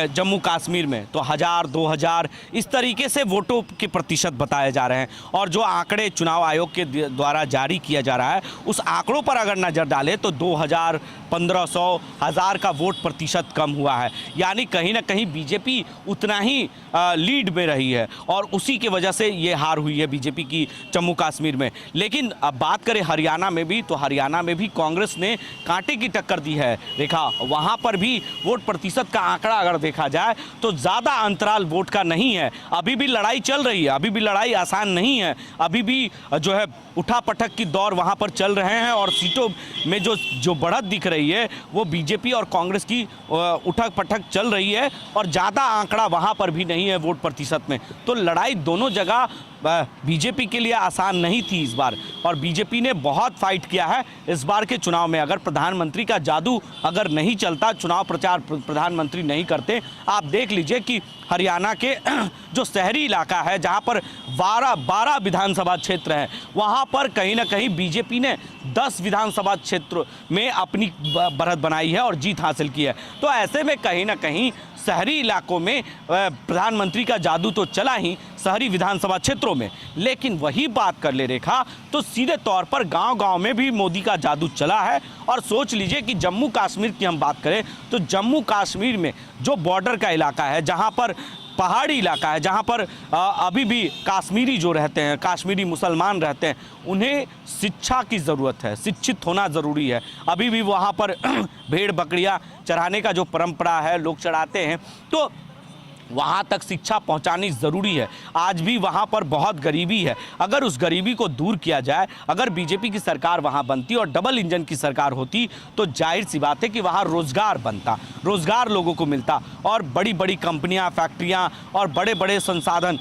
जम्मू कश्मीर में, तो 1000, 2000 इस तरीके से वोटों के प्रतिशत बताए जा रहे हैं। और जो आंकड़े चुनाव आयोग के द्वारा जारी किया जा रहा है, उस आंकड़ों पर अगर नज़र डालें तो 2000, 1500, 1000 का वोट प्रतिशत कम हुआ है। यानी कहीं ना कहीं बीजेपी उतना ही लीड में रही है और उसी की वजह से ये हार हुई है बीजेपी की जम्मू कश्मीर में। लेकिन अब बात करें हरियाणा में भी, तो हरियाणा में भी कांग्रेस ने कांटे की टक्कर दी है रेखा। वहां पर भी वोट प्रतिशत का आंकड़ा अगर देखा जाए तो ज़्यादा अंतराल वोट का नहीं है। अभी भी लड़ाई चल रही है, अभी भी लड़ाई आसान नहीं है, अभी भी जो है उठापटक की दौर वहां पर चल रहे हैं और सीटों में जो बढ़त दिख रही है वो बीजेपी और कांग्रेस की उठक पटक चल रही है और ज़्यादा आंकड़ा वहां पर भी नहीं है वोट प्रतिशत में। तो लड़ाई दोनों जगह बीजेपी के लिए आसान नहीं थी इस बार, और बीजेपी ने बहुत फाइट किया है इस बार के चुनाव में। अगर प्रधानमंत्री का जादू अगर नहीं चलता, चुनाव प्रचार प्रधानमंत्री नहीं करते, आप देख लीजिए कि हरियाणा के जो शहरी इलाका है जहां पर 12 विधानसभा क्षेत्र हैं, वहां पर कहीं ना कहीं बीजेपी ने 10 विधानसभा क्षेत्र में अपनी बढ़त बनाई है और जीत हासिल की है। तो ऐसे में कहीं ना कहीं शहरी इलाकों में प्रधानमंत्री का जादू तो चला ही शहरी विधानसभा क्षेत्रों में, लेकिन वही बात कर ले रेखा तो सीधे तौर पर गांव-गांव में भी मोदी का जादू चला है। और सोच लीजिए कि जम्मू कश्मीर की हम बात करें तो जम्मू कश्मीर में जो बॉर्डर का इलाका है, जहां पर पहाड़ी इलाका है, जहां पर अभी भी कश्मीरी जो रहते हैं, कश्मीरी मुसलमान रहते हैं, उन्हें शिक्षा की ज़रूरत है, शिक्षित होना ज़रूरी है। अभी भी वहां पर भेड़ बकरियां चराने का जो परंपरा है, लोग चराते हैं, तो वहाँ तक शिक्षा पहुँचानी ज़रूरी है। आज भी वहाँ पर बहुत गरीबी है, अगर उस गरीबी को दूर किया जाए, अगर बीजेपी की सरकार वहाँ बनती और डबल इंजन की सरकार होती तो जाहिर सी बात है कि वहाँ रोज़गार बनता, रोज़गार लोगों को मिलता और बड़ी बड़ी कंपनियाँ, फैक्ट्रियाँ और बड़े बड़े संसाधन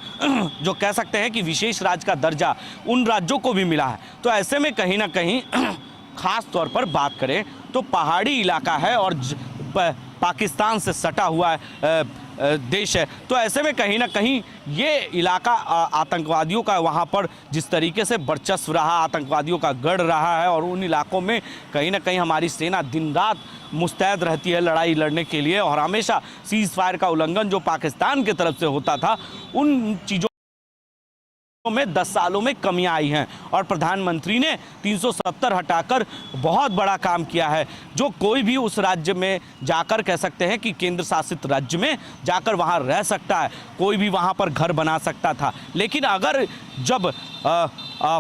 जो कह सकते हैं कि विशेष राज्य का दर्जा उन राज्यों को भी मिला है। तो ऐसे में कहीं ना कहीं ख़ास तौर पर बात करें तो पहाड़ी इलाका है और पाकिस्तान से सटा हुआ देश है, तो ऐसे में कहीं ना कहीं ये इलाका आतंकवादियों का वहाँ पर जिस तरीके से वर्चस्व रहा, आतंकवादियों का गढ़ रहा है और उन इलाकों में कहीं ना कहीं हमारी सेना दिन रात मुस्तैद रहती है लड़ाई लड़ने के लिए और हमेशा सीज़ फायर का उल्लंघन जो पाकिस्तान की तरफ से होता था, उन चीज़ों में 10 सालों में कमियां आई हैं और प्रधानमंत्री ने 370 हटाकर बहुत बड़ा काम किया है। जो कोई भी उस राज्य में जाकर कह सकते हैं कि केंद्र शासित राज्य में जाकर वहां रह सकता है, कोई भी वहां पर घर बना सकता था। लेकिन अगर जब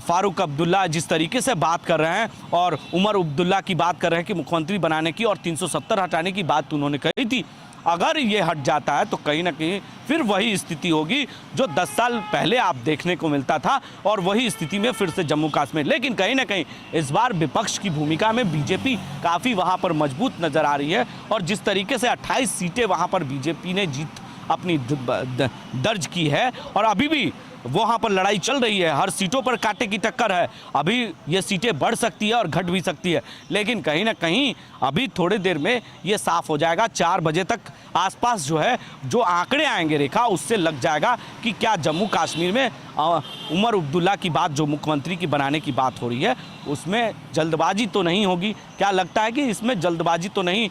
फारूक अब्दुल्ला जिस तरीके से बात कर रहे हैं और उमर अब्दुल्ला की बात कर रहे हैं कि मुख्यमंत्री बनाने की और 370 हटाने की बात उन्होंने कही थी, अगर ये हट जाता है तो कहीं ना कहीं फिर वही स्थिति होगी जो 10 साल पहले आप देखने को मिलता था और वही स्थिति में फिर से जम्मू कश्मीर। लेकिन कहीं ना कहीं इस बार विपक्ष की भूमिका में बीजेपी काफ़ी वहाँ पर मजबूत नज़र आ रही है और जिस तरीके से 28 सीटें वहाँ पर बीजेपी ने जीत अपनी दर्ज की है और अभी भी वहाँ पर लड़ाई चल रही है, हर सीटों पर कांटे की टक्कर है। अभी ये सीटें बढ़ सकती है और घट भी सकती है, लेकिन कहीं ना कहीं अभी थोड़ी देर में ये साफ हो जाएगा। 4 बजे तक आसपास जो है जो आंकड़े आएंगे रेखा, उससे लग जाएगा कि क्या जम्मू कश्मीर में उमर अब्दुल्ला की बात जो मुख्यमंत्री की बनाने की बात हो रही है उसमें जल्दबाजी तो नहीं होगी। क्या लगता है कि इसमें जल्दबाजी तो नहीं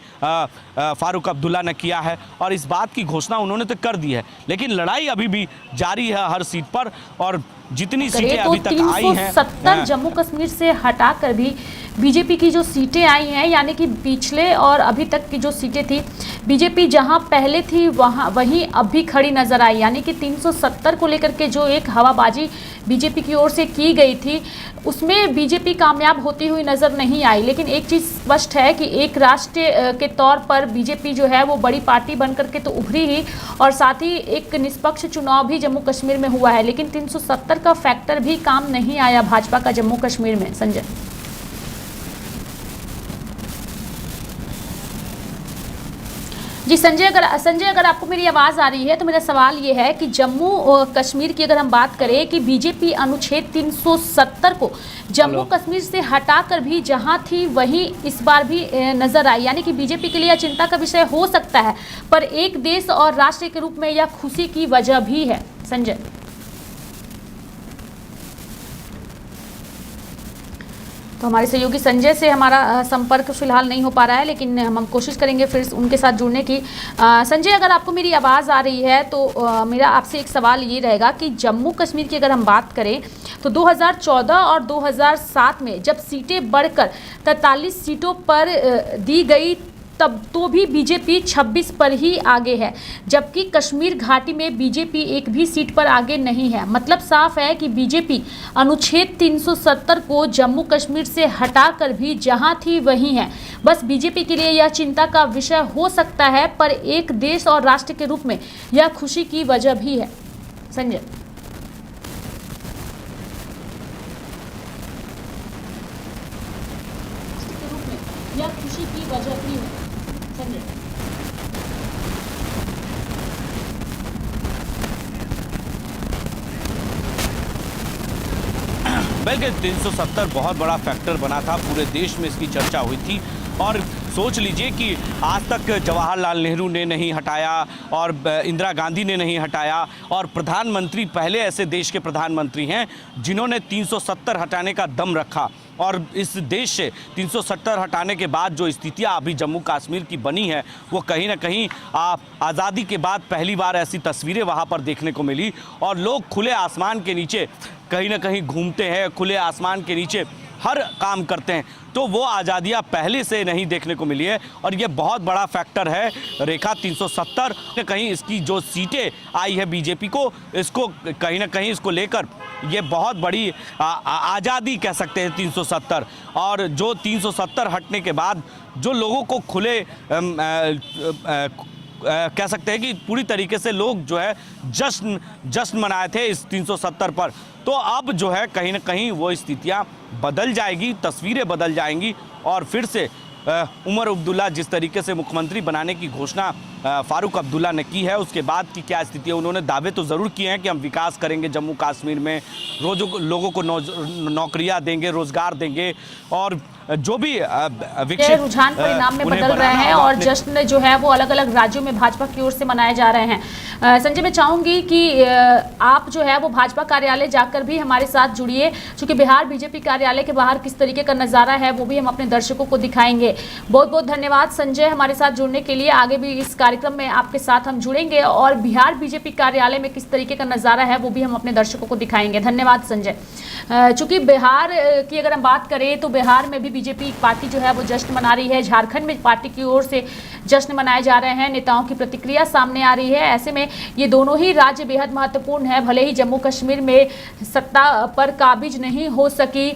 फारूक अब्दुल्ला ने किया है और इस बात की घोषणा उन्होंने तो कर दी है, लेकिन लड़ाई अभी भी जारी है हर सीट पर और जितनी सीटें अभी तक आई हैं 370 जम्मू कश्मीर से हटाकर भी बीजेपी की जो सीटें आई हैं, यानी कि पिछले और अभी तक की जो सीटें थी बीजेपी जहां पहले थी वहीं अब भी खड़ी नजर आई। यानी कि 370 को लेकर के जो एक हवाबाजी बीजेपी की ओर से की गई थी उसमें बीजेपी कामयाब होती हुई नजर नहीं आई। लेकिन एक चीज स्पष्ट है कि एक राष्ट्र के तौर पर बीजेपी जो है वो बड़ी पार्टी बनकर के तो उभरी ही, और साथ ही एक निष्पक्ष चुनाव भी जम्मू कश्मीर में हुआ है। लेकिन 370 का फैक्टर भी काम नहीं आया भाजपा का जम्मू कश्मीर में। संजय जी, संजय अगर आपको मेरी आवाज़ आ रही है तो मेरा सवाल ये है कि जम्मू कश्मीर की अगर हम बात करें कि बीजेपी अनुच्छेद 370 को जम्मू कश्मीर से हटाकर भी जहां थी वहीं इस बार भी नजर आई, यानी कि बीजेपी के लिए चिंता का विषय हो सकता है, पर एक देश और राष्ट्र के रूप में यह खुशी की वजह भी है। संजय तो हमारे सहयोगी संजय से हमारा संपर्क फिलहाल नहीं हो पा रहा है, लेकिन हम कोशिश करेंगे फिर उनके साथ जुड़ने की। संजय, अगर आपको मेरी आवाज़ आ रही है तो मेरा आपसे एक सवाल ये रहेगा कि जम्मू कश्मीर की अगर हम बात करें तो 2014 और 2007 में जब सीटें बढ़कर 43 सीटों पर दी गई तब तो भी बीजेपी 26 पर ही आगे है, जबकि कश्मीर घाटी में बीजेपी एक भी सीट पर आगे नहीं है। मतलब साफ है कि बीजेपी अनुच्छेद 370 को जम्मू कश्मीर से हटाकर भी जहां थी वहीं है। बस बीजेपी के लिए यह चिंता का विषय हो सकता है, पर एक देश और राष्ट्र के रूप में यह खुशी की वजह भी है। संजय यह खुशी की वजह भी है। बिल्कुल 370 बहुत बड़ा फैक्टर बना था, पूरे देश में इसकी चर्चा हुई थी। और सोच लीजिए कि आज तक जवाहरलाल नेहरू ने नहीं हटाया और इंदिरा गांधी ने नहीं हटाया, और प्रधानमंत्री पहले ऐसे देश के प्रधानमंत्री हैं जिन्होंने 370 हटाने का दम रखा। और इस देश से 370 हटाने के बाद जो स्थितियां अभी जम्मू कश्मीर की बनी है वो कहीं ना कहीं आज़ादी के बाद पहली बार ऐसी तस्वीरें वहां पर देखने को मिली, और लोग खुले आसमान के नीचे कहीं ना कहीं घूमते हैं, खुले आसमान के नीचे हर काम करते हैं। तो वो आज़ादियाँ पहले से नहीं देखने को मिली है, और ये बहुत बड़ा फैक्टर है रेखा 370। कहीं इसकी जो सीटें आई है बीजेपी को, इसको कहीं ना कहीं इसको लेकर ये बहुत बड़ी आज़ादी कह सकते हैं 370। और जो 370 हटने के बाद जो लोगों को खुले कह सकते हैं कि पूरी तरीके से लोग जो है जश्न मनाए थे इस 370 पर, तो अब जो है कहीं ना कहीं वो स्थितियां बदल जाएगी, तस्वीरें बदल जाएंगी, और फिर से उमर अब्दुल्ला जिस तरीके से मुख्यमंत्री बनाने की घोषणा फारूक अब्दुल्ला ने की है, उसके बाद की क्या स्थिति है। उन्होंने दावे तो ज़रूर किए हैं कि हम विकास करेंगे जम्मू कश्मीर में, लोगों को नौकरियां देंगे, रोजगार देंगे, और जो भी विकसित रुझान परिणाम में बदल रहे हैं, और जश्न जो है वो अलग अलग राज्यों में भाजपा की ओर से मनाए जा रहे हैं। संजय, मैं चाहूंगी कि आप जो है वो भाजपा कार्यालय जाकर भी हमारे साथ जुड़िए, क्योंकि बिहार बीजेपी कार्यालय के बाहर किस तरीके का नज़ारा है वो भी हम अपने दर्शकों को दिखाएंगे। बहुत बहुत धन्यवाद संजय हमारे साथ जुड़ने के लिए। आगे भी इस कार्यक्रम में आपके साथ हम जुड़ेंगे, और बिहार बीजेपी कार्यालय में किस तरीके का नज़ारा है वो भी हम अपने दर्शकों को दिखाएंगे। धन्यवाद संजय। चूंकि बिहार की अगर हम बात करें तो बिहार में भी बीजेपी पार्टी जो है वो जश्न मना रही है, झारखंड में पार्टी की ओर से जश्न मनाए जा रहे हैं, नेताओं की प्रतिक्रिया सामने आ रही है। ऐसे में ये दोनों ही राज्य बेहद महत्वपूर्ण है। भले ही जम्मू कश्मीर में सत्ता पर काबिज नहीं हो सकी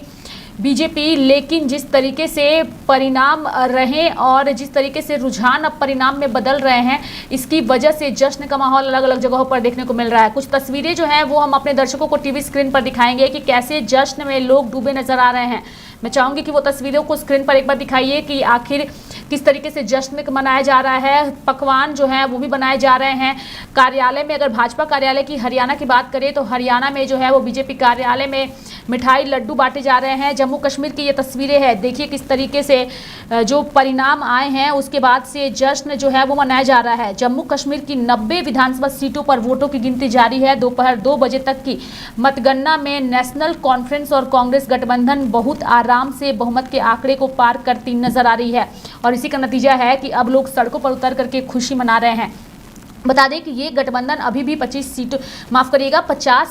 बीजेपी, लेकिन जिस तरीके से परिणाम रहे और जिस तरीके से रुझान अब परिणाम में बदल रहे हैं, इसकी वजह से जश्न का माहौल अलग अलग जगहों पर देखने को मिल रहा है। कुछ तस्वीरें जो हैं वो हम अपने दर्शकों को टीवी स्क्रीन पर दिखाएंगे कि कैसे जश्न में लोग डूबे नजर आ रहे हैं। मैं चाहूंगी कि वो तस्वीरों को स्क्रीन पर एक बार दिखाइए कि आखिर किस तरीके से जश्न मनाया जा रहा है। पकवान जो है वो भी बनाए जा रहे हैं। कार्यालय में अगर भाजपा कार्यालय की हरियाणा की बात करें तो हरियाणा में जो है वो बीजेपी कार्यालय में मिठाई लड्डू बांटे जा रहे हैं। जम्मू कश्मीर की ये तस्वीरें हैं, देखिए किस तरीके से जो परिणाम आए हैं उसके बाद से जश्न जो है वो मनाया जा रहा है। जम्मू कश्मीर की 90 विधानसभा सीटों पर वोटों की गिनती जारी है। दोपहर 2 बजे तक की मतगणना में नेशनल कॉन्फ्रेंस और कांग्रेस गठबंधन बहुत आराम से बहुमत के आंकड़े को पार करती नजर आ रही है, और इसी का नतीजा है कि अब लोग सड़कों पर उतर करके खुशी मना रहे हैं। बता दें कि ये गठबंधन अभी भी 50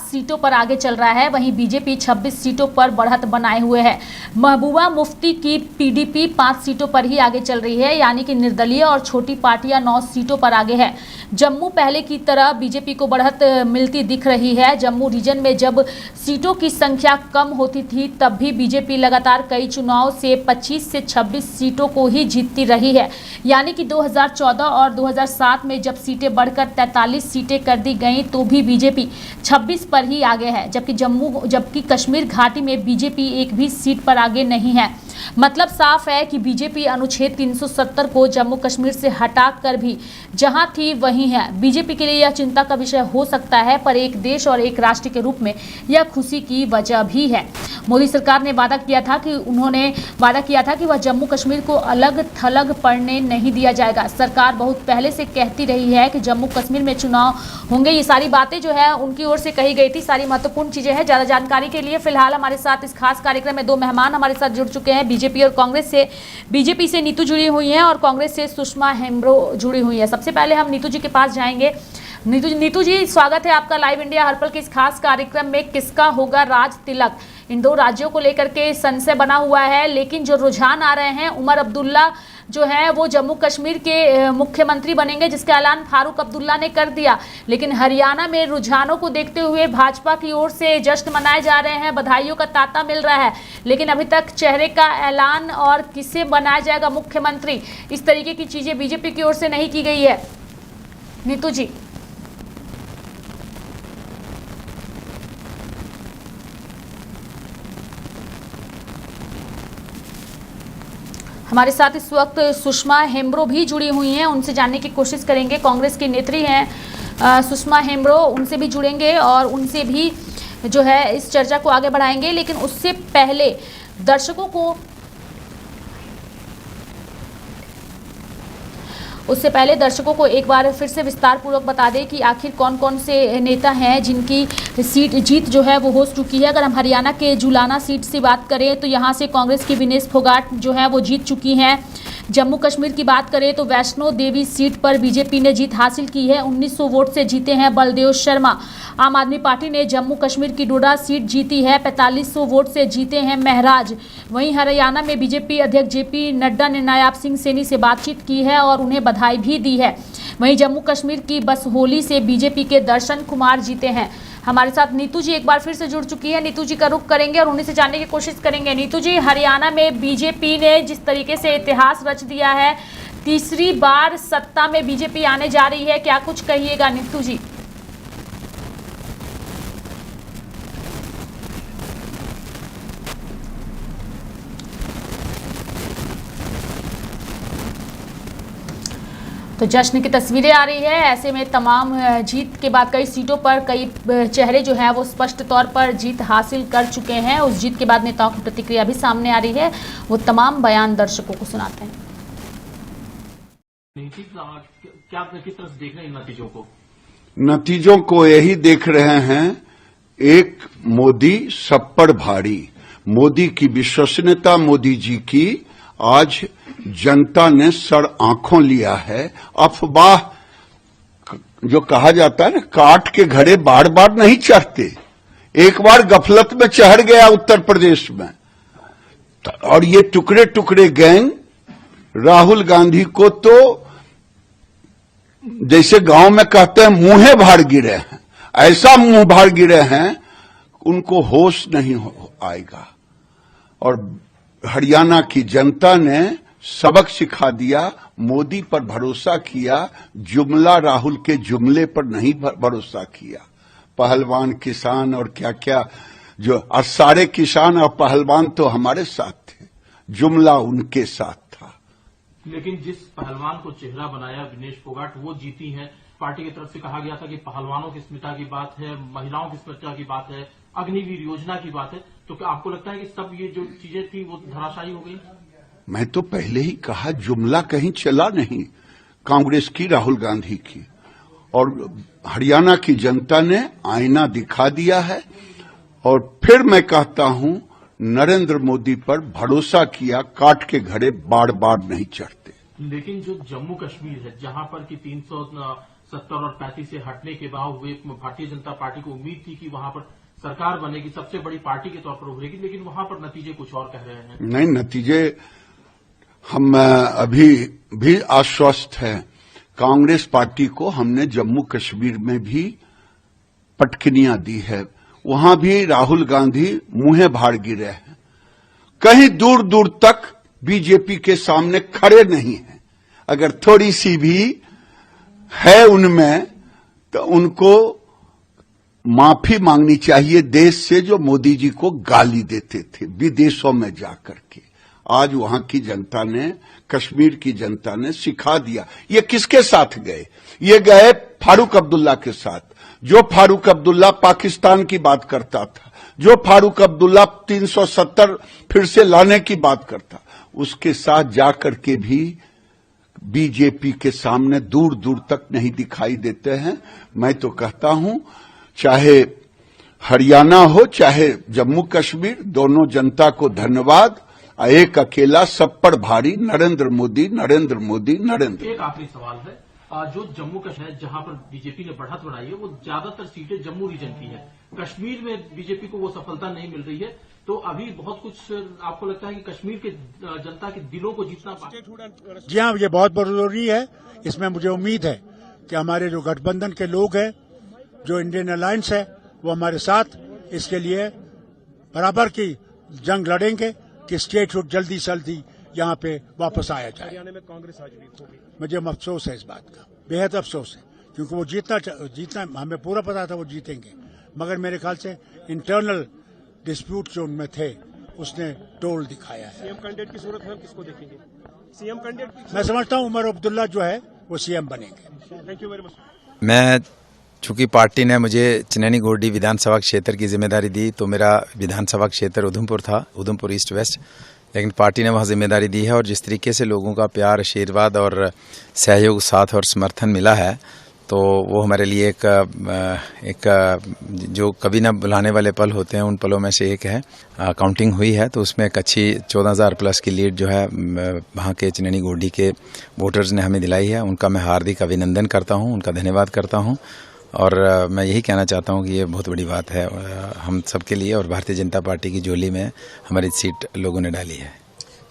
सीटों पर आगे चल रहा है। वहीं बीजेपी 26 सीटों पर बढ़त बनाए हुए है। महबूबा मुफ्ती की पीडीपी 5 सीटों पर ही आगे चल रही है, यानी कि निर्दलीय और छोटी पार्टियां 9 सीटों पर आगे है। जम्मू पहले की तरह बीजेपी को बढ़त मिलती दिख रही है। जम्मू रीजन में जब सीटों की संख्या कम होती थी तब भी बीजेपी लगातार कई चुनाव से 25 से 26 सीटों को ही जीतती रही है, यानी कि 2014 और 2007 में जब सीटें बढ़कर 43 सीटें कर दी गईं तो भी बीजेपी 26 पर ही आगे है, जबकि कश्मीर घाटी में बीजेपी एक भी सीट पर आगे नहीं है। मतलब साफ है कि बीजेपी अनुच्छेद 370 को जम्मू कश्मीर से हटाकर भी जहां थी वहीं है। बीजेपी के लिए यह चिंता का विषय हो सकता है, पर एक देश और एक राष्ट्र के रूप में यह खुशी की वजह भी है। मोदी सरकार ने वादा किया था कि वह जम्मू कश्मीर को अलग थलग पड़ने नहीं दिया जाएगा। सरकार बहुत पहले से कहती रही है कि जम्मू कश्मीर में चुनाव होंगे। ये सारी बातें जो है उनकी ओर से कही गई थी, सारी महत्वपूर्ण चीजें हैं। ज्यादा जानकारी के लिए फिलहाल हमारे साथ इस खास कार्यक्रम में 2 मेहमान हमारे साथ जुड़ चुके हैं। बीजेपी और कांग्रेस से, बीजेपी से नीतू जुड़ी हुई हैं और कांग्रेस से सुषमा हेम्ब्रो जुड़ी हुई है। सबसे पहले हम नीतू जी के पास जाएंगे। नीतू जी, स्वागत है आपका लाइव इंडिया हर पल के इस खास कार्यक्रम में। किसका होगा राज तिलक? इन 2 राज्यों को लेकर के संशय बना हुआ है, लेकिन जो रुझान आ रहे हैं, उमर अब्दुल्ला जो है वो जम्मू कश्मीर के मुख्यमंत्री बनेंगे, जिसका ऐलान फारूक अब्दुल्ला ने कर दिया। लेकिन हरियाणा में रुझानों को देखते हुए भाजपा की ओर से जश्न मनाए जा रहे हैं, बधाइयों का तांता मिल रहा है, लेकिन अभी तक चेहरे का ऐलान और किसे बनाया जाएगा मुख्यमंत्री, इस तरीके की चीजें बीजेपी की ओर से नहीं की गई है। नीतू जी, हमारे साथ इस वक्त सुषमा हेम्ब्रो भी जुड़ी हुई हैं, उनसे जानने की कोशिश करेंगे। कांग्रेस की नेत्री हैं सुषमा हेम्ब्रो, उनसे भी जुड़ेंगे और उनसे भी जो है इस चर्चा को आगे बढ़ाएंगे। लेकिन उससे पहले दर्शकों को एक बार फिर से विस्तार पूर्वक बता दें कि आखिर कौन कौन से नेता हैं जिनकी सीट जीत जो है वो हो चुकी है। अगर हम हरियाणा के जुलाना सीट से बात करें तो यहां से कांग्रेस की विनेश फोगाट जो है वो जीत चुकी हैं। जम्मू कश्मीर की बात करें तो वैष्णो देवी सीट पर बीजेपी ने जीत हासिल की है, 1900 वोट से जीते हैं बलदेव शर्मा। आम आदमी पार्टी ने जम्मू कश्मीर की डोडा सीट जीती है, 4500 वोट से जीते हैं महराज। वहीं हरियाणा में बीजेपी अध्यक्ष जेपी नड्डा ने नायाब सिंह सैनी से बातचीत की है और उन्हें बधाई भी दी है। वहीं जम्मू कश्मीर की बसहोली से बीजेपी के दर्शन कुमार जीते हैं। हमारे साथ नीतू जी एक बार फिर से जुड़ चुकी है। नीतू जी का रुख करेंगे और उन्हीं से जानने की कोशिश करेंगे। नीतू जी, हरियाणा में बीजेपी ने जिस तरीके से इतिहास रच दिया है, तीसरी बार सत्ता में बीजेपी आने जा रही है, क्या कुछ कहिएगा नीतू जी? तो जश्न की तस्वीरें आ रही है। ऐसे में तमाम जीत के बाद कई सीटों पर कई चेहरे जो है वो स्पष्ट तौर पर जीत हासिल कर चुके हैं। उस जीत के बाद नेताओं की प्रतिक्रिया भी सामने आ रही है, वो तमाम बयान दर्शकों को सुनाते हैं। क्या किस तरह से देख रहे हैं इन नतीजों को? नतीजों को यही देख रहे हैं, एक मोदी सब पर भारी। मोदी की विश्वसनीयता, मोदी जी की आज जनता ने सड़ आंखों लिया है। अफवाह जो कहा जाता है ना, काट के घड़े बार बार नहीं चढ़ते। एक बार गफलत में चढ़ गया उत्तर प्रदेश में, और ये टुकड़े टुकड़े गैंग राहुल गांधी को तो जैसे गांव में कहते हैं मुंहे भार गिरे हैं, ऐसा मुंह भार गिरे हैं, उनको होश नहीं आएगा। और हरियाणा की जनता ने सबक सिखा दिया, मोदी पर भरोसा किया, जुमला राहुल के जुमले पर नहीं भरोसा किया। पहलवान किसान और क्या क्या जो, और सारे किसान और पहलवान तो हमारे साथ थे, जुमला उनके साथ था। लेकिन जिस पहलवान को चेहरा बनाया विनेश फोगाट, वो जीती हैं। पार्टी की तरफ से कहा गया था कि पहलवानों की स्मिता की बात है, महिलाओं की स्मिता की बात है, अग्निवीर योजना की बात है, तो क्या आपको लगता है कि सब ये जो चीजें थी वो धराशायी हो गई? मैं तो पहले ही कहा, जुमला कहीं चला नहीं कांग्रेस की, राहुल गांधी की, और हरियाणा की जनता ने आईना दिखा दिया है। और फिर मैं कहता हूं, नरेंद्र मोदी पर भरोसा किया, काट के घड़े बार बार नहीं चढ़ते। लेकिन जो जम्मू कश्मीर है, जहां पर कि 370 और 35 से हटने के बाद हुए, भारतीय जनता पार्टी को उम्मीद थी कि वहां पर सरकार बनेगी, सबसे बड़ी पार्टी के तौर पर उभरेगी, लेकिन वहां पर नतीजे कुछ और कह रहे हैं। नहीं, नतीजे हम अभी भी आश्वस्त हैं। कांग्रेस पार्टी को हमने जम्मू कश्मीर में भी पटकनियां दी है, वहां भी राहुल गांधी मुंहे भाड़ गिरे हैं, कहीं दूर दूर तक बीजेपी के सामने खड़े नहीं हैं। अगर थोड़ी सी भी है उनमें तो उनको माफी मांगनी चाहिए देश से, जो मोदी जी को गाली देते थे विदेशों में जाकर के। आज वहां की जनता ने, कश्मीर की जनता ने सिखा दिया। ये किसके साथ गए? ये गए फारूक अब्दुल्ला के साथ। जो फारूक अब्दुल्ला पाकिस्तान की बात करता था, जो फारूक अब्दुल्ला 370 फिर से लाने की बात करता, उसके साथ जाकर के भी बीजेपी के सामने दूर दूर तक नहीं दिखाई देते हैं। मैं तो कहता हूं, चाहे हरियाणा हो चाहे जम्मू कश्मीर, दोनों जनता को धन्यवाद। एक अकेला सब पर भारी, नरेंद्र मोदी, नरेंद्र मोदी, नरेंद्र। एक आखिरी सवाल है, जो जम्मू कश्मीर है जहां पर बीजेपी ने बढ़त बनाई है, वो ज्यादातर सीटें जम्मू रीजन की है। कश्मीर में बीजेपी को वो सफलता नहीं मिल रही है, तो अभी बहुत कुछ आपको लगता है कि कश्मीर के जनता के दिलों को जीतना। जी हाँ, ये बहुत जरूरी है। इसमें मुझे उम्मीद है कि हमारे जो गठबंधन के लोग हैं, जो इंडियन अलायंस है, वो हमारे साथ इसके लिए बराबर की जंग लड़ेंगे कि स्टेटहुड जल्दी से जल्दी यहाँ पे वापस आया जाए। हरियाणा में कांग्रेस आज भी होगी। मुझे अफसोस है इस बात का, बेहद अफसोस है, क्योंकि वो जीतना हमें पूरा पता था वो जीतेंगे, मगर मेरे ख्याल से इंटरनल डिस्प्यूट जो उनमें थे उसने टोल दिखाया है। सीएम कैंडिडेट की सूरत में किसको देखेंगे? सीएम कैंडिडेट मैं समझता हूँ उमर अब्दुल्ला जो है वो सीएम बनेंगे। Thank you very much. मैं चूंकि पार्टी ने मुझे चिनैनी गोरडी विधानसभा क्षेत्र की जिम्मेदारी दी, तो मेरा विधानसभा क्षेत्र उधमपुर था, उधमपुर ईस्ट वेस्ट, लेकिन पार्टी ने वहाँ जिम्मेदारी दी है। और जिस तरीके से लोगों का प्यार, आशीर्वाद और सहयोग, साथ और समर्थन मिला है, तो वो हमारे लिए एक जो कभी ना बुलाने वाले पल होते हैं, उन पलों में से एक है। काउंटिंग हुई है तो उसमें एक अच्छी 14,000 प्लस की लीड जो है वहाँ के चिनैनी गोरडी के वोटर्स ने हमें दिलाई है। उनका मैं हार्दिक अभिनंदन करता हूँ, उनका धन्यवाद करता हूँ। और मैं यही कहना चाहता हूँ कि ये बहुत बड़ी बात है हम सबके लिए, और भारतीय जनता पार्टी की झोली में हमारी सीट लोगों ने डाली है।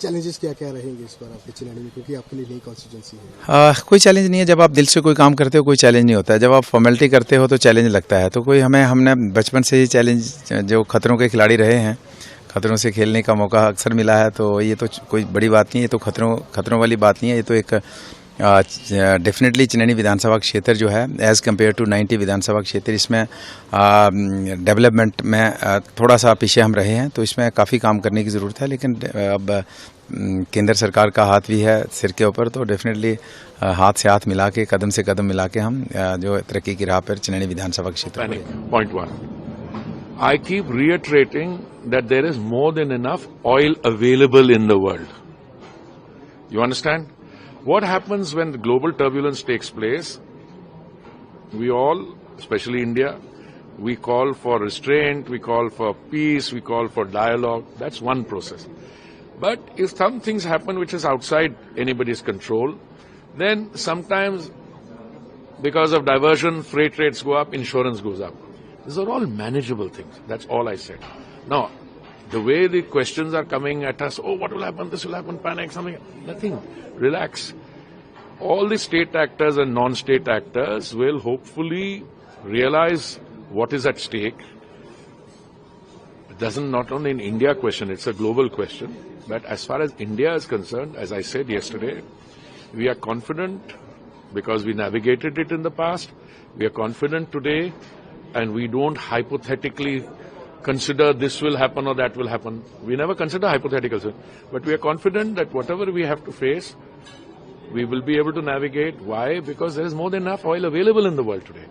चैलेंजेस क्या क्या रहेंगे इस बार आपके चिनैनी में, क्योंकि आपके लिए नई कॉन्स्टिट्यूंसी है? कोई चैलेंज नहीं है। जब आप दिल से कोई काम करते हो कोई चैलेंज नहीं होता है। जब आप फॉर्मेलिटी करते हो तो चैलेंज लगता है। तो कोई हमने बचपन से ही चैलेंज, जो खतरों के खिलाड़ी रहे हैं, खतरों से खेलने का मौका अक्सर मिला है, तो ये तो कोई बड़ी बात नहीं है। ये तो खतरों वाली बात नहीं है। ये तो एक डेफिनेटली चिनैनी विधानसभा क्षेत्र जो है एज़ कम्पेयर टू 90 विधानसभा क्षेत्र, इसमें डेवलपमेंट में थोड़ा सा पीछे हम रहे हैं, तो इसमें काफ़ी काम करने की ज़रूरत है। लेकिन अब केंद्र सरकार का हाथ भी है सिर के ऊपर, तो डेफिनेटली हाथ से हाथ मिला के, कदम से कदम मिला के हम जो तरक्की की राह पर चिनैनी विधानसभा क्षेत्र। Point 1. I keep reiterating that there is more than enough oil available in the world. You understand? What happens when the global turbulence takes place? We all, especially India, we call for restraint, we call for peace, we call for dialogue. That's one process. But if some things happen which is outside anybody's control, then sometimes because of diversion, freight rates go up, insurance goes up. These are all manageable things. That's all I said. Now, the way the questions are coming at us, oh, what will happen, this will happen, panic, something, nothing. Relax. All the state actors and non-state actors will hopefully realize what is at stake. It doesn't not only an India question, it's a global question. But as far as India is concerned, as I said yesterday, we are confident because we navigated it in the past. We are confident today, and we don't hypothetically consider this will happen or that will happen. We never consider hypotheticals, but we are confident that whatever we have to face, we will be able to navigate. Why? Because there is more than enough oil available in the world today.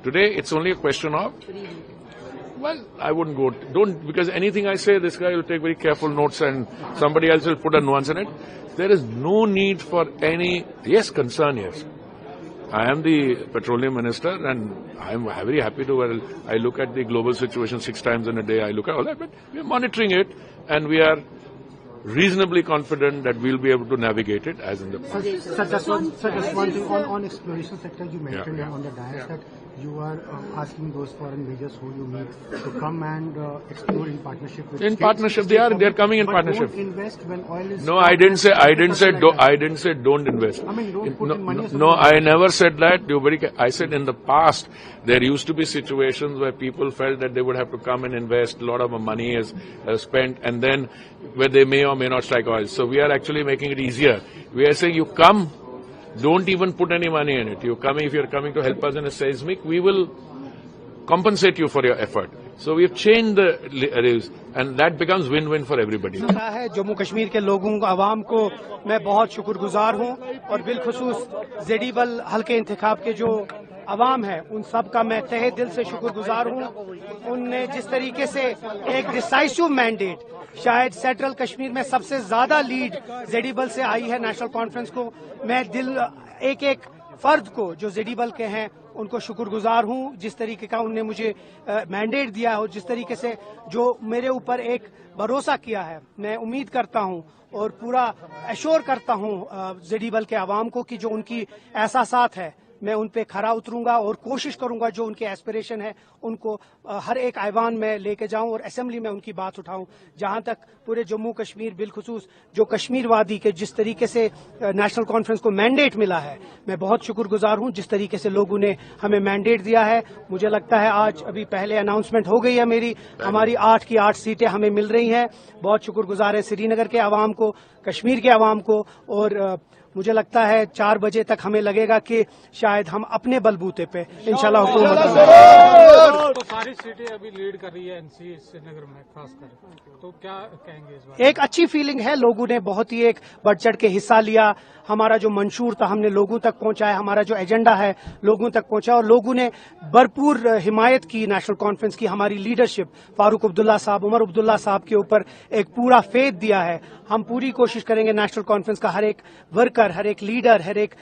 Today, it's only a question of, well, I wouldn't go, because anything I say, this guy will take very careful notes and somebody else will put a nuance in it. There is no need for any, yes, concern, yes. I am the petroleum minister and I am very happy to, I look at the global situation 6 times in a day, I look at all that, but we are monitoring it and we are reasonably confident that we'll be able to navigate it as in the past. Sir, just one thing on exploration sector. You mentioned on the dais that you are asking those foreign majors who you meet to come and explore in partnership with. In partnership, they're coming in partnership. Don't invest when oil is. No, I didn't say don't invest. I mean, don't put in money. No, I never said that. I said in the past there used to be situations where people felt that they would have to come and invest. A lot of money is spent, and then where they may or may not strike oil. So we are actually making it easier. We are saying you come. Don't even put any money in it. If you're coming to help us in a seismic, we will compensate you for your effort. So we've changed the rules, and that becomes win-win for everybody. है जम्मू कश्मीर के लोगों को, आवाम को मैं बहुत शुक्रगुजार हूं और बिलखुसूस जेडीबल हल्के इंतखाब के जो आवाम है उन सब का मैं तहे दिल से शुक्रगुजार हूं। उनने जिस तरीके से एक डिसाइसिव मैंडेट, शायद सेंट्रल कश्मीर में सबसे ज्यादा लीड जेडीबल से आई है नेशनल कॉन्फ्रेंस को। मैं एक एक फर्द को जो जेडीबल के हैं उनको शुक्रगुजार हूं, जिस तरीके का उनने मुझे मैंडेट दिया और जिस तरीके से जो मेरे ऊपर एक भरोसा किया है। मैं उम्मीद करता हूं और पूरा एश्योर करता हूं जेडीबल के आवाम को कि जो उनकी एहसासात है मैं उन पे खरा उतरूंगा और कोशिश करूंगा जो उनके एस्पिरेशन है उनको हर एक ऐवान में लेके जाऊं और असेंबली में उनकी बात उठाऊं। जहां तक पूरे जम्मू कश्मीर बिलखुसूस जो कश्मीर वादी के जिस तरीके से नेशनल कॉन्फ्रेंस को मैंडेट मिला है, मैं बहुत शुक्रगुजार हूं जिस तरीके से लोगों ने हमें मैंडेट दिया है। मुझे लगता है आज अभी पहले अनाउंसमेंट हो गई है हमारी 8 की 8 सीटें हमें मिल रही हैं। बहुत शुक्रगुजार है श्रीनगर के आवाम को, कश्मीर के आवाम को, और मुझे लगता है 4 बजे तक हमें लगेगा कि शायद हम अपने बलबूते पे इंशाल्लाह हुकूमत तो सारी सीटें अभी लीड कर रही है एनसी श्रीनगर में खासकर, तो क्या कहेंगे इस बार? एक अच्छी फीलिंग है। लोगों ने बहुत ही एक बढ़ चढ़ के हिस्सा लिया। हमारा जो मंशूर था हमने लोगों तक पहुंचाया, हमारा जो एजेंडा है लोगों तक पहुंचा और लोगों ने भरपूर हिमायत की नेशनल कॉन्फ्रेंस की। हमारी लीडरशिप फारूक अब्दुल्ला साहब, उमर अब्दुल्ला साहब के ऊपर एक पूरा फेथ दिया है। हम पूरी कोशिश करेंगे, नेशनल कॉन्फ्रेंस का हर एक वर्कर, हर एक लीडर, हर एक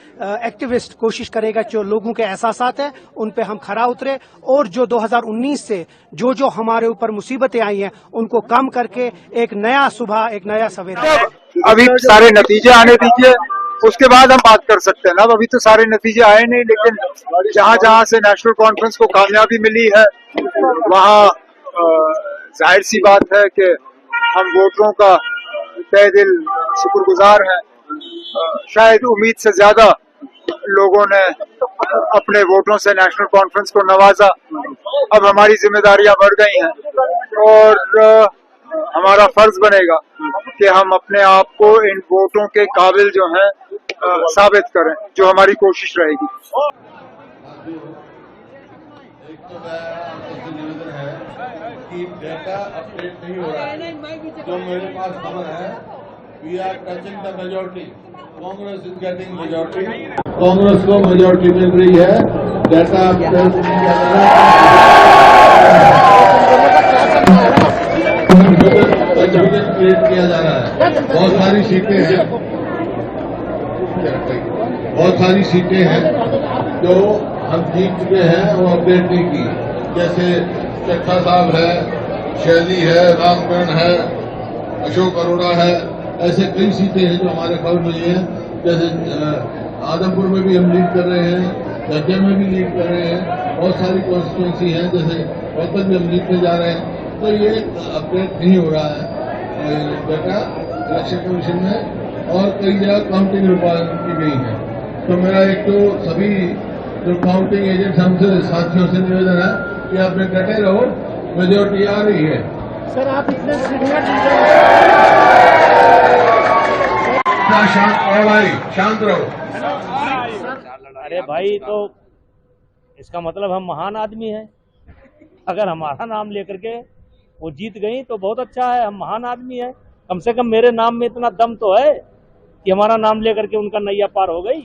एक्टिविस्ट कोशिश करेगा जो लोगों के एहसासात है उन पे हम खरा उतरे और जो 2019 से जो हमारे ऊपर मुसीबतें आई हैं उनको कम करके एक नया सुबह, एक नया सवेरा। अभी सारे नतीजे आने दीजिए, उसके बाद हम बात कर सकते हैं ना। अभी तो सारे नतीजे आए नहीं, लेकिन जहाँ जहाँ से नेशनल कॉन्फ्रेंस को कामयाबी मिली है वहाँ जाहिर सी बात है कि हम वोटरों का तहे दिल शुक्रगुजार हैं। शायद उम्मीद से ज्यादा लोगों ने अपने वोटों से नेशनल कॉन्फ्रेंस को नवाजा। अब हमारी जिम्मेदारियां बढ़ गई हैं और हमारा फर्ज बनेगा कि हम अपने आप को इन वोटों के काबिल जो हैं साबित करें, जो हमारी कोशिश रहेगी। कि डेटा अपडेट नहीं हो रहा है, जो मेरे पास खबर है, we are touching the majority, Congress is getting majority, Congress को मेजॉरिटी मिल रही है। डेटा अपडेट क्रिएट किया जा रहा है। बहुत सारी सीटें हैं जो हम जीत चुके हैं वो अपडेट नहीं की, जैसे चट्टा साहब है, शैली है, रामगढ़ है, अशोक अरोड़ा है। ऐसे कई सीटें हैं जो हमारे खबर में है। जैसे आदमपुर में भी हम लीड कर रहे हैं, दर्जे में भी लीड कर रहे हैं, बहुत सारी कॉन्स्टिट्यूंसी हैं, जैसे रोहतक में हम लीड में जा रहे हैं। तो ये अपडेट नहीं हो रहा है डाटा इलेक्शन कमीशन में, और कई जगह काउंटिंग की गई है। तो मेरा एक तो सभी जो काउंटिंग एजेंट हमसे साथियों से निवेदन है कि आप डटे रहो, मेजोरिटी आ रही है। सर आप इतने शांत रहो। अरे भाई, तो इसका मतलब हम महान आदमी हैं। अगर हमारा नाम लेकर के वो जीत गई तो बहुत अच्छा है, हम महान आदमी है। कम से कम मेरे नाम में इतना दम तो है कि हमारा नाम लेकर के उनका नैया पार हो गई।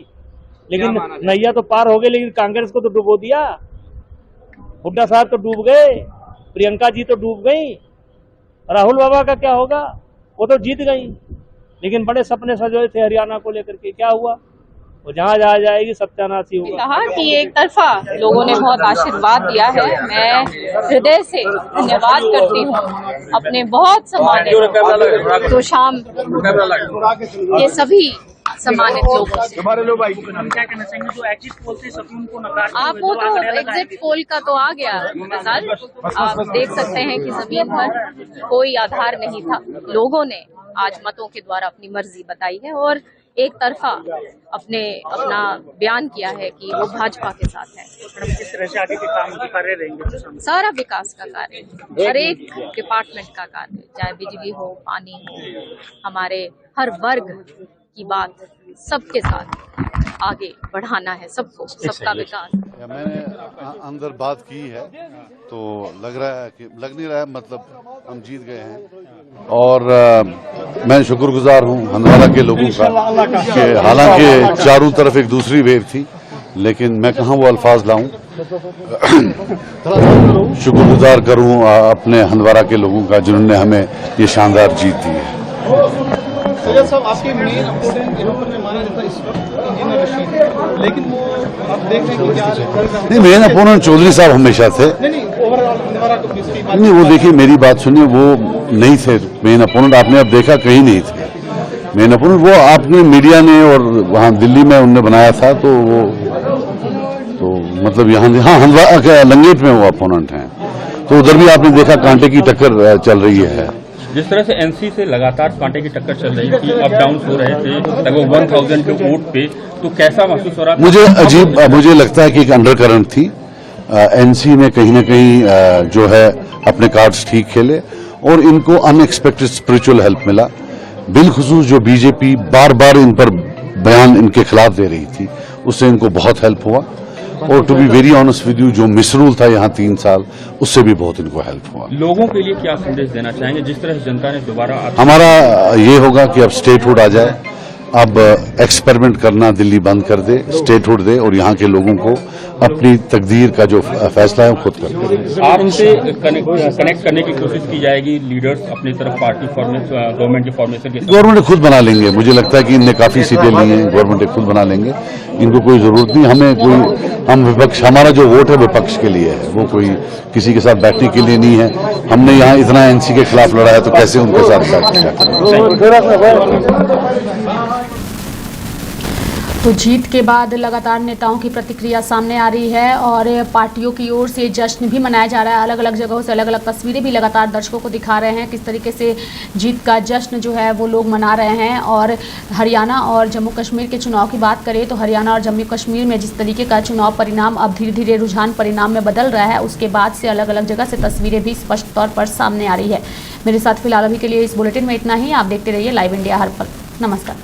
लेकिन नैया तो पार हो गई, लेकिन कांग्रेस को तो डुबो दिया। हुड्डा साहब तो डूब गए, प्रियंका जी तो डूब गई, राहुल बाबा का क्या होगा? वो तो जीत गई, लेकिन बड़े सपने सजोए थे हरियाणा को लेकर के, क्या हुआ? वो जहाँ जहाँ जाएगी सत्यानाशी होगा। कहा कि एक तरफा लोगों ने बहुत आशीर्वाद दिया है, मैं हृदय से धन्यवाद करती हूँ अपने बहुत सम्मानित सुशाम ये सभी सम्मानित लोगों से। हम क्या कहना चाहेंगे जो एग्जिट पोल से सभी उनको नकार आपको तो एग्जिट पोल का तो आ गया मिसाल, आप देख सकते हैं कि जमीन पर कोई आधार नहीं था। लोगों ने आज मतों के द्वारा अपनी मर्जी बताई है और एक तरफा अपना बयान किया है कि वो भाजपा के साथ है। किस तरह से आगे के काम कार्य रहेंगे? सारा विकास का कार्य, हर एक डिपार्टमेंट का कार्य, चाहे बिजली हो, पानी हो, हमारे हर वर्ग की बात सबके साथ आगे बढ़ाना है, सबको, सबका विकास। मैंने अंदर बात की है तो लग नहीं रहा है मतलब हम जीत गए हैं और मैं शुक्रगुजार हूं हंदवाड़ा के लोगों का कि हालांकि चारों तरफ एक दूसरी वेव थी, लेकिन मैं कहाँ वो अल्फाज लाऊं। शुक्रगुजार करूं अपने हंदवाड़ा के लोगों का जिन्होंने हमें ये शानदार जीत दी है। आपके मेन अपोनेंट इन्होंने माना जाता है इस वक्त इंजीनियर रशीद, लेकिन वो आप देख रहे हैं कि नहीं, मेन अपोनेंट चौधरी साहब हमेशा थे। नहीं, वो देखिए मेरी बात सुनिए, वो नहीं थे मेन अपोनेंट। आपने अब देखा कहीं नहीं थे मेन अपोनेंट। वो आपने मीडिया ने और वहाँ दिल्ली में उनने बनाया था, तो वो तो मतलब यहाँ हाँ लंगेट में वो अपोनेंट हैं, तो उधर भी आपने देखा कांटे की टक्कर चल रही है। जिस तरह से एनसी से लगातार कांटे की टक्कर चल रही थी, अप डाउन हो रहे थे लगभग 1000 के वोट पे, तो कैसा महसूस हो रहा था? मुझे लगता है कि एक अंडर करंट थी। एनसी ने कहीं न कहीं जो है अपने कार्ड्स ठीक खेले और इनको अनएक्सपेक्टेड स्पिरिचुअल हेल्प मिला। बिलखुसूस जो बीजेपी बार बार इन पर बयान इनके खिलाफ दे रही थी, उससे इनको बहुत हेल्प हुआ। और to be very honest with you, जो मिसरूल था यहाँ 3 साल, उससे भी बहुत इनको हेल्प हुआ। लोगों के लिए क्या संदेश देना चाहेंगे जिस तरह से जनता ने दोबारा? हमारा ये होगा कि अब स्टेटहुड आ जाए, अब एक्सपेरिमेंट करना दिल्ली बंद कर दे, स्टेटहुड दे और यहाँ के लोगों को अपनी तकदीर का जो फैसला है वो खुद कर दे। आप उनसे कनेक्ट करने की कोशिश की जाएगी, लीडर्स अपनी तरफ पार्टी गवर्नमेंट के फॉर्मेशन के? गवर्नमेंट खुद बना लेंगे। मुझे लगता है कि इनने काफी सीटें ली हैं, गवर्नमेंट खुद बना लेंगे, इनको कोई जरूरत नहीं। हम विपक्ष, हमारा जो वोट है विपक्ष के लिए है, वो कोई किसी के साथ बैठने के लिए नहीं है। हमने यहाँ इतना एनसी के खिलाफ लड़ा है, तो कैसे उनके साथ तो जीत के बाद लगातार नेताओं की प्रतिक्रिया सामने आ रही है और पार्टियों की ओर से जश्न भी मनाया जा रहा है। अलग अलग जगहों से अलग अलग तस्वीरें भी लगातार दर्शकों को दिखा रहे हैं किस तरीके से जीत का जश्न जो है वो लोग मना रहे हैं। और हरियाणा और जम्मू कश्मीर के चुनाव की बात करें तो हरियाणा और जम्मू कश्मीर में जिस तरीके का चुनाव परिणाम अब धीरे धीरे रुझान परिणाम में बदल रहा है, उसके बाद से अलग अलग जगह से तस्वीरें भी स्पष्ट तौर पर सामने आ रही है। मेरे साथ फिलहाल अभी के लिए इस बुलेटिन में इतना ही। आप देखते रहिए लाइव इंडिया हर पल। नमस्कार।